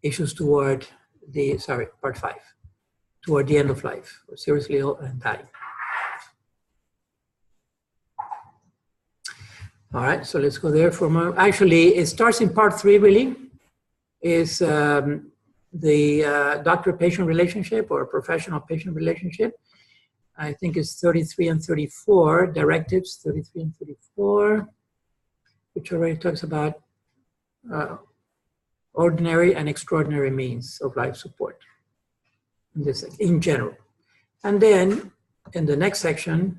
Issues toward the, part 5, toward the end of life, or seriously ill and dying. All right, so let's go there for a moment. Actually, it starts in part 3, really, is the doctor-patient relationship or professional-patient relationship. I think it's 33 and 34, directives 33 and 34, which already talks about ordinary and extraordinary means of life support in general. And then in the next section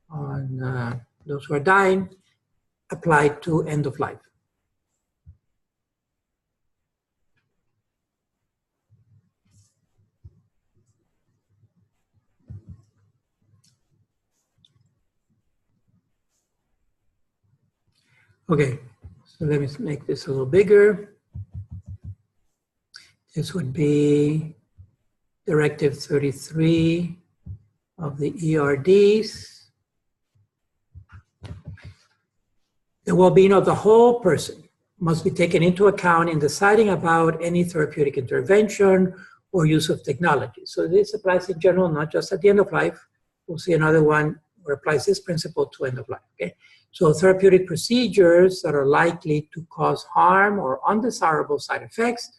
on those who are dying, applied to end of life. Okay, so let me make this a little bigger. This would be Directive 33 of the ERDs. The well-being of the whole person must be taken into account in deciding about any therapeutic intervention or use of technology. So this applies in general, not just at the end of life. We'll see another one or applies this principle to end of life. Okay, so therapeutic procedures that are likely to cause harm or undesirable side effects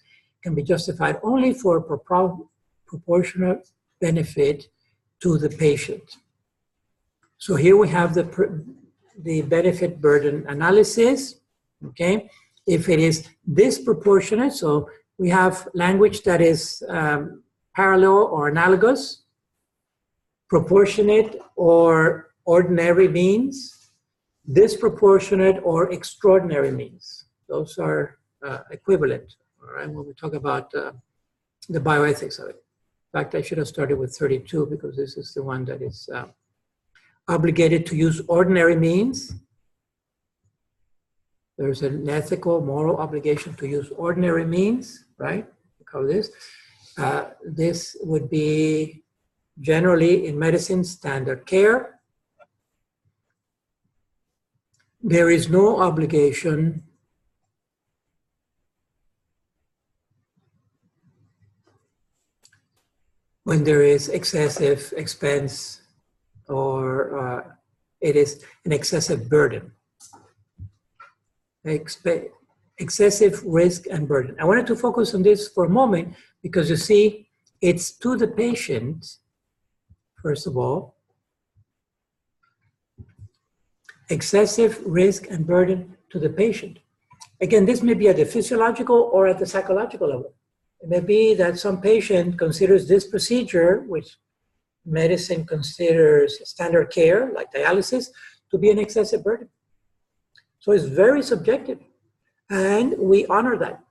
can be justified only for proportionate benefit to the patient. So here we have the benefit burden analysis. Okay, if it is disproportionate, so we have language that is parallel or analogous, proportionate or ordinary means, disproportionate or extraordinary means. Those are equivalent, all right, when we talk about the bioethics of it. In fact, I should have started with 32 because this is the one that is obligated to use ordinary means. There's an ethical, moral obligation to use ordinary means, right? Because this would be generally in medicine standard care. There is no obligation when there is excessive expense or it is an excessive burden. Excessive risk and burden. I wanted to focus on this for a moment because you see, it's to the patient, first of all, excessive risk and burden to the patient. Again, this may be at the physiological or at the psychological level. It may be that some patient considers this procedure, which medicine considers standard care, like dialysis, to be an excessive burden. So it's very subjective, and we honor that,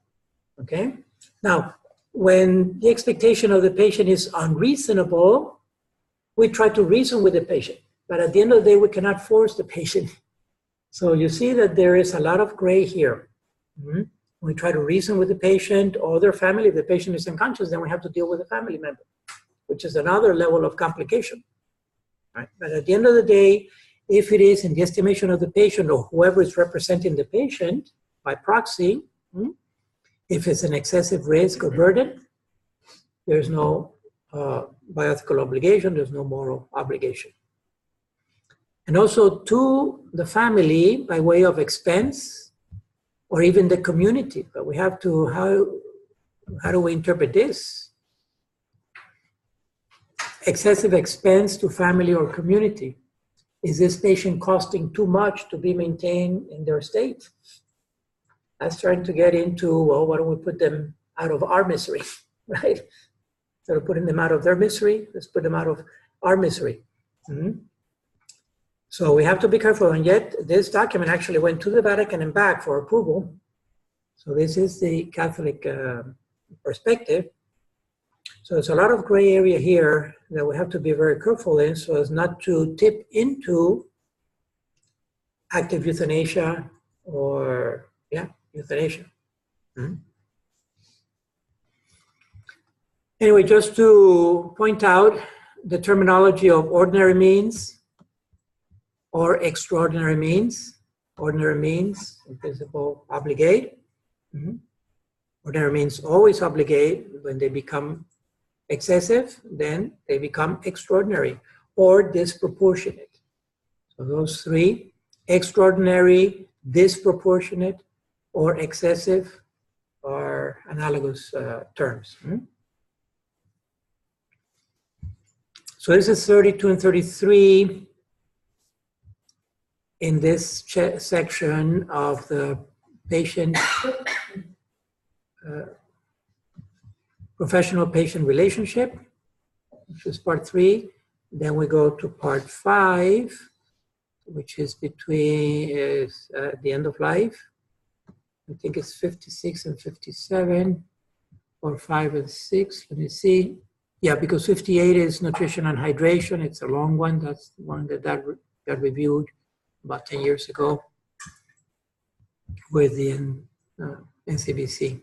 okay? Now, when the expectation of the patient is unreasonable, we try to reason with the patient, but at the end of the day, we cannot force the patient. So you see that there is a lot of gray here. Mm-hmm. We try to reason with the patient or their family. If the patient is unconscious, then we have to deal with a family member, which is another level of complication, right? But at the end of the day, if it is in the estimation of the patient or whoever is representing the patient by proxy, if it's an excessive risk or burden, there's no bioethical obligation, there's no moral obligation. And also to the family by way of expense or even the community, but we have to, how do we interpret this? Excessive expense to family or community. Is this patient costing too much to be maintained in their state? That's trying to get into, well, why don't we put them out of our misery, right? Instead of putting them out of their misery, let's put them out of our misery. Mm-hmm. So we have to be careful, and yet this document actually went to the Vatican and back for approval. So this is the Catholic perspective. So there's a lot of gray area here that we have to be very careful in so as not to tip into active euthanasia or, euthanasia. Mm-hmm. Anyway, just to point out the terminology of ordinary means or extraordinary means. Ordinary means, in principle, obligate. Mm-hmm. Ordinary means always obligate. When they become excessive, then they become extraordinary or disproportionate. So those three, extraordinary, disproportionate, or excessive, are analogous terms. So this is 32 and 33 in this section of the patient professional-patient relationship, which is part 3. Then we go to part 5, which is between the end of life. I think it's 56 and 57, or 5 and 6. Let me see. Yeah, because 58 is nutrition and hydration. It's a long one. That's the one that got reviewed about 10 years ago with the NCBC.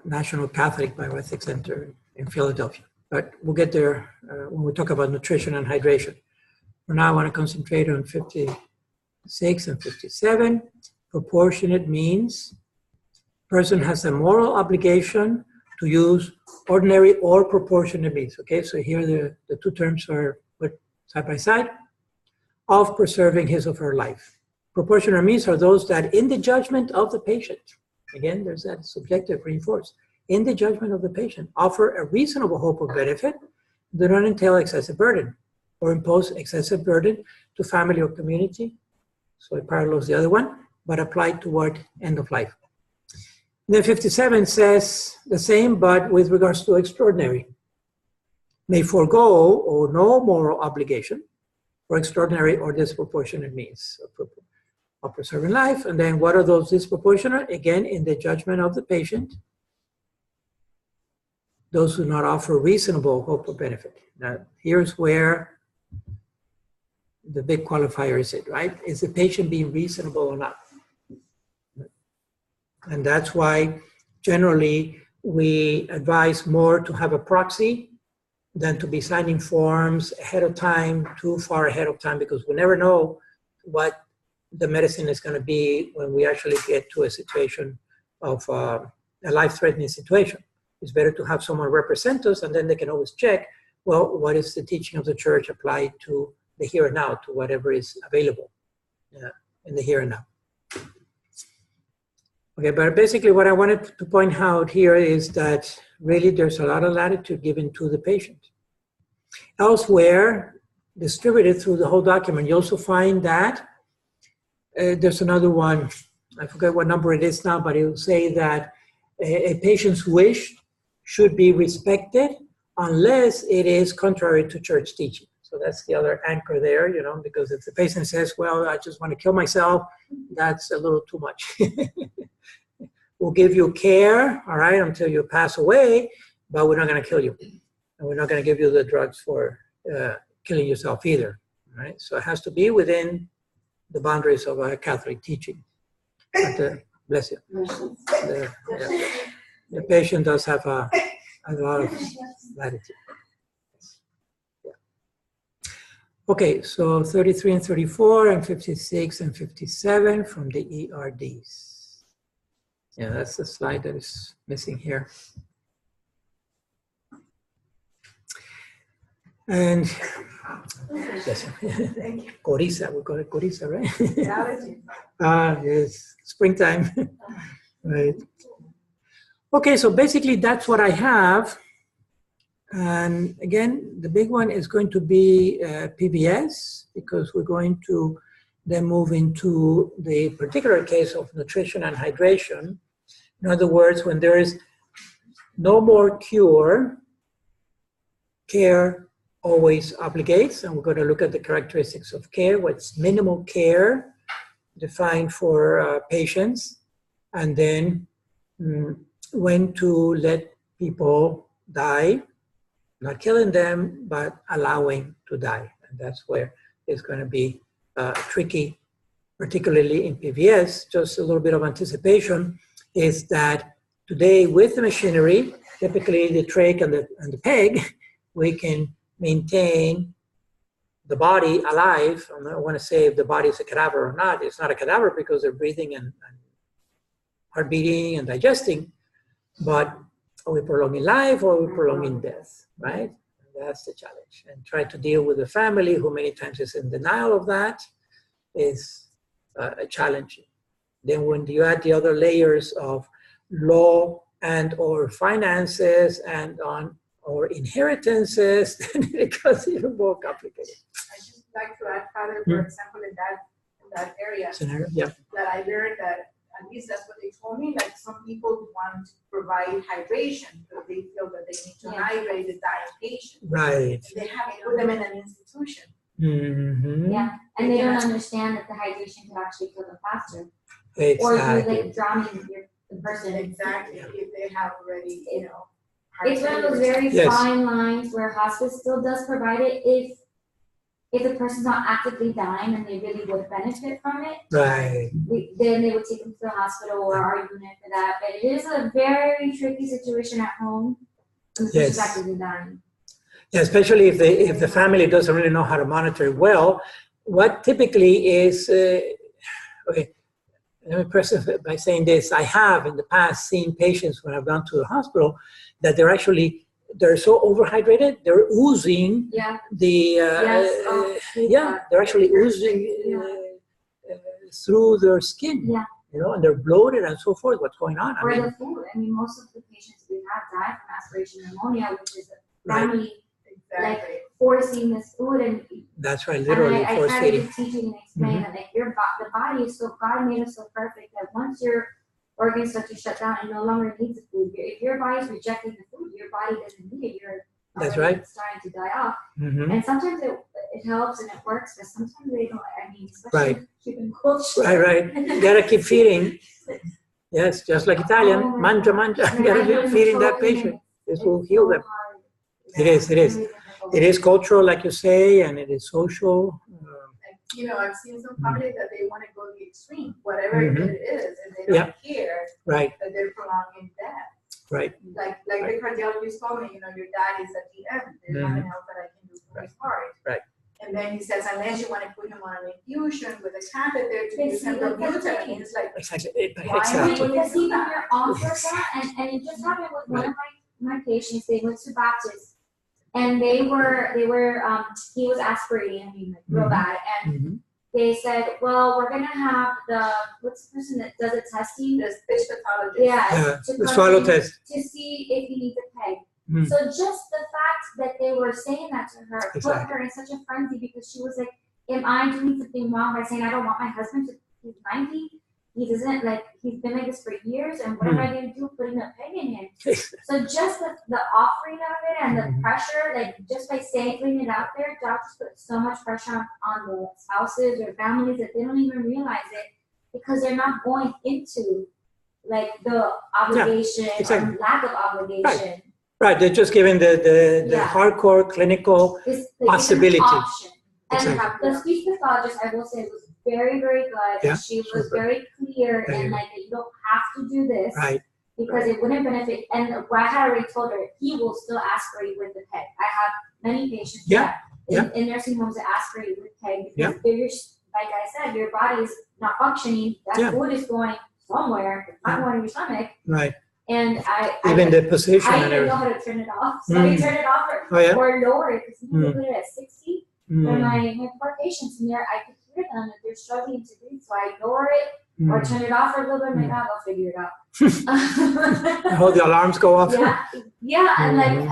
National Catholic Bioethics Center in Philadelphia. But we'll get there when we talk about nutrition and hydration. For now, I want to concentrate on 56 and 57. Proportionate means person has a moral obligation to use ordinary or proportionate means. Okay, so here the two terms are what side by side, of preserving his or her life. Proportionate means are those that in the judgment of the patient, again, there's that subjective reinforced, in the judgment of the patient, offer a reasonable hope of benefit, do not entail excessive burden or impose excessive burden to family or community. So it parallels the other one, but applied toward end of life. And then 57 says the same, but with regards to extraordinary. May forego or no moral obligation for extraordinary or disproportionate means of preserving life. And then what are those disproportionate? Again, in the judgment of the patient, those who not offer reasonable hope of benefit. Now, here's where the big qualifier is it, right? Is the patient being reasonable or not? And that's why generally we advise more to have a proxy than to be signing forms ahead of time, too far ahead of time, because we never know what the medicine is going to be when we actually get to a situation of a life-threatening situation. It's better to have someone represent us, and then they can always check, well, what is the teaching of the church applied to the here and now, to whatever is available in the here and now. Okay, but basically what I wanted to point out here is that really there's a lot of latitude given to the patient. Elsewhere, distributed through the whole document, you also find that there's another one, I forget what number it is now, but it will say that a patient's wish should be respected unless it is contrary to church teaching. So that's the other anchor there, you know, because if the patient says, well, I just want to kill myself, that's a little too much. We'll give you care, all right, until you pass away, but we're not going to kill you. And we're not going to give you the drugs for killing yourself either, right? So it has to be within the boundaries of a Catholic teaching. But, bless you. The patient does have a lot of latitude. Yeah. Okay, so 33 and 34 and 56 and 57 from the ERDs. Yeah, that's the slide that is missing here. And yes, Coriza, we call it Coriza, right? Yes, springtime. Right. Okay, so basically that's what I have. And again, the big one is going to be PBS, because we're going to then move into the particular case of nutrition and hydration. In other words, when there is no more cure, care always obligates, and we're going to look at the characteristics of care, what's minimal care defined for patients, and then when to let people die, not killing them, but allowing to die. And that's where it's going to be tricky, particularly in PVS. Just a little bit of anticipation is that today with the machinery, typically the trach and the peg, we can maintain the body alive. I don't want to say if the body is a cadaver or not. It's not a cadaver because they're breathing and heart beating and digesting, but are we prolonging life or are we prolonging death, right? That's the challenge. And try to deal with the family who many times is in denial of that is a challenge. Then when you add the other layers of law and or finances and on or inheritances, then it becomes even more complicated. I just like to add, Father, for example, in that area, Scenario, yeah. that I learned that, at least that's what they told me, like some people want to provide hydration because they feel that they need to hydrate the dying patient. Right. They have to put them in an institution. Mm-hmm. Yeah, and they don't understand that the hydration can actually kill them faster. Exactly. Or if you're like drowning the person. Exactly, if they have already, you know. It's one of those very fine lines where hospice still does provide it if the person's not actively dying and they really would benefit from it. Right. Then they would take them to the hospital or our unit for that. But it is a very tricky situation at home when the person's actively dying. Yeah, especially if the family doesn't really know how to monitor it well. What typically is, okay, let me preface it by saying this. I have in the past seen patients when I've gone to the hospital that they're actually they're so overhydrated, they're oozing the, they're actually oozing through their skin, you know, and they're bloated and so forth. What's going on? Or the food. I mean, most of the patients we have die from aspiration pneumonia, which is a family like forcing this food, and that's right, literally I force try feeding. to teach and explain that like the body is so, God made us so perfect that once your organs start to shut down and no longer needs the food, if your body's rejecting the food, your body doesn't need it. You're that's right. starting to die off. And sometimes it helps and it works, but sometimes they don't. I mean, especially keeping culture. Right. You gotta keep feeding. Yes, just like Italian, mangia. You gotta keep feeding that patient. This will heal them. It is. It is cultural, like you say, and it is social. You know, I've seen some families that they want to go the extreme, whatever it is, and they don't care that they're prolonging death. Right. Like the cardiologist told me, you know, your dad is at the end. There's nothing else that I can do for his heart. Right. And then he says, unless you want to put him on an infusion with a catheter to use him for butane, it's like, exactly. Because even your office and it just happened with one of my patients. They went to Baptist, and he was aspirating, I mean, like real bad, and they said, well, we're gonna have what's the person that does the testing? The speech pathologist. The swallow test. To see if he needs a peg. So just the fact that they were saying that to her put her in such a frenzy, because she was like, am I doing something wrong by saying I don't want my husband to, he's 90, he doesn't, like, he's been like this for years, and what am I going to do putting a peg in him? So just the offering of it and the pressure, like just by putting it out there, doctors put so much pressure on the spouses or families that they don't even realize it, because they're not going into like the obligation or lack of obligation. Right, they're just giving the hardcore clinical possibility. And the speech pathologist, I will say, was very, very good. Yeah, she was very clear and like, you don't have to do this because it wouldn't benefit. And I had already told her he will still aspirate with the peg. I have many patients in nursing homes that aspirate with peg because they're, like I said, your body is not functioning. That food is going somewhere. It's not going to your stomach. Right. And even the position. I didn't know how to turn it off, so I turned it off or lower it, because you put it at 60. For my poor patients in there, I could hear them if they're struggling to breathe, so I lower it or turn it off for a little bit. My God, I'll figure it out. I hope the alarms go off. And then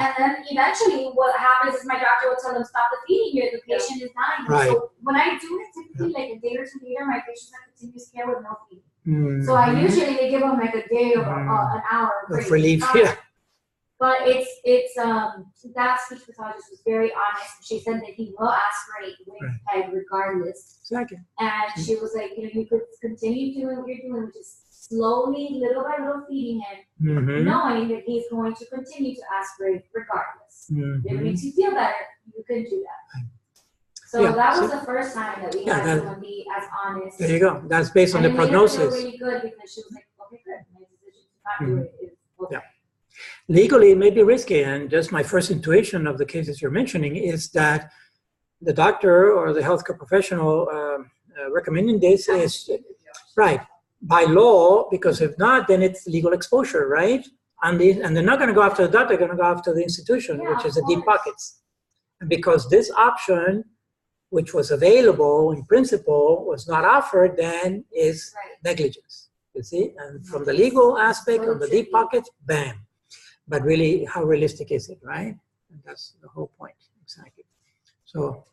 eventually, what happens is my doctor will tell them, stop the feeding here. The patient is dying. Right. So when I do it, typically like a day or two later, my patients have continuous care with no feeding. So I usually they give them like a day or an hour of relief. But it's that speech pathologist was very honest. She said that he will aspirate with peg regardless. Exactly. And she was like, you know, you could continue doing what you're doing, which is slowly, little by little, feeding him, knowing that he's going to continue to aspirate regardless. If it makes you feel better, you can do that. So that was the first time that we had someone be as honest. There you go. That's based on the prognosis. It made her feel really good because she was like, okay, good. My decision to not do it is okay. Legally, it may be risky, and just my first intuition of the cases you're mentioning is that the doctor or the healthcare professional recommending this is by law, because if not, then it's legal exposure, right? And they're not going to go after the doctor; they're going to go after the institution, which is the deep pockets. And because this option, which was available in principle, was not offered, then is negligence. You see, and from the legal aspect, on the deep pockets, bam. But really, how realistic is it, right? And that's the whole point, exactly. So,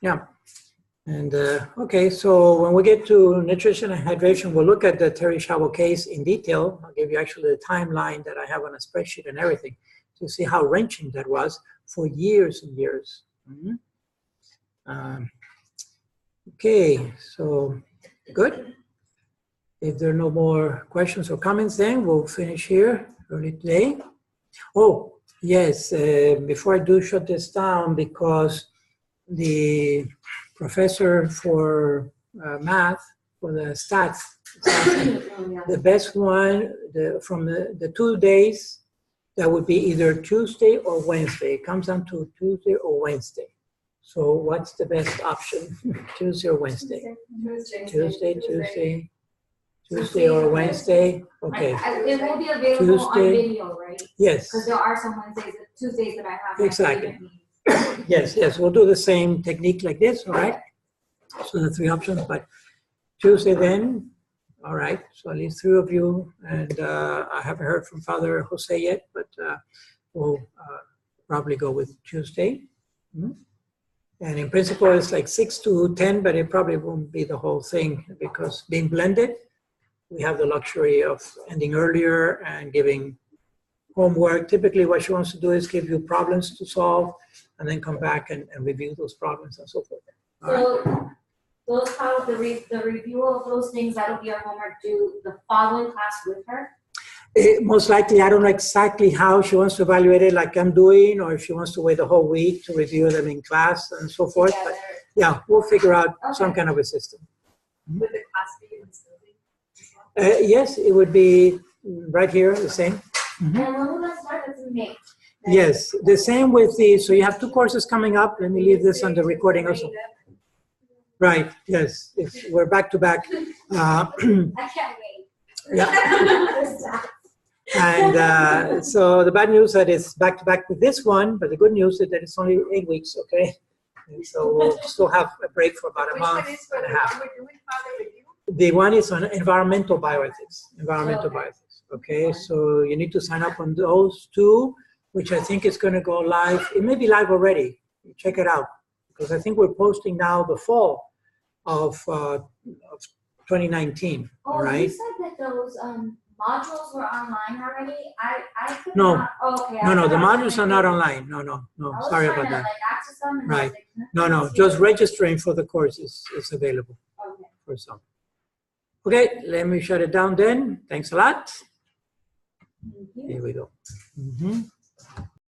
And okay, so when we get to nutrition and hydration, we'll look at the Terry Shavo case in detail. I'll give you actually the timeline that I have on a spreadsheet and everything to see how wrenching that was for years and years. Okay, so good. If there are no more questions or comments, then we'll finish here early today. Oh, yes, before I do shut this down, because the professor for math, for the stats, the best one from the 2 days, that would be either Tuesday or Wednesday. It comes down to Tuesday or Wednesday. So what's the best option? Tuesday or Wednesday? Tuesday or Wednesday? Okay. It will be available on video, right? Yes. Because there are some Wednesdays that Tuesdays that I have. my Exactly. student meetings. Yes, we'll do the same technique like this, all right? So the 3 options, but Tuesday then, all right, so at least 3 of you, and I haven't heard from Father Jose yet, but we'll probably go with Tuesday. And in principle, it's like 6 to 10, but it probably won't be the whole thing because being blended, we have the luxury of ending earlier and giving homework. Typically, what she wants to do is give you problems to solve and then come back and review those problems and so forth. All right? So those the review of those things, that'll be our homework due the following class with her. Most likely, I don't know exactly how she wants to evaluate it like I'm doing, or if she wants to wait the whole week to review them in class and so forth. Together. But yeah, we'll figure out some kind of a system. Would the class be in this building? Yes, it would be right here, the same. And when will that start? That's in May. Yes, the same with the, so you have 2 courses coming up. Let me leave this on the recording also. Right, yes, we're back to back. I can't wait. Yeah. And so the bad news that it's back to back with this one, but the good news is that it's only 8 weeks, okay? And so we'll still have a break for about a month and a half. The one is on environmental bioethics, okay? So you need to sign up on those 2, which I think is gonna go live. It may be live already, check it out. Because I think we're posting now the fall of 2019, all right? You said that those modules were online already? I could No. not. Oh, okay. No, the modules are not online. No, sorry about that. Like, access them and Right. I was No, just registering for the course is available Okay. for some. Okay, let me shut it down then. Thanks a lot. Thank you. Here we go.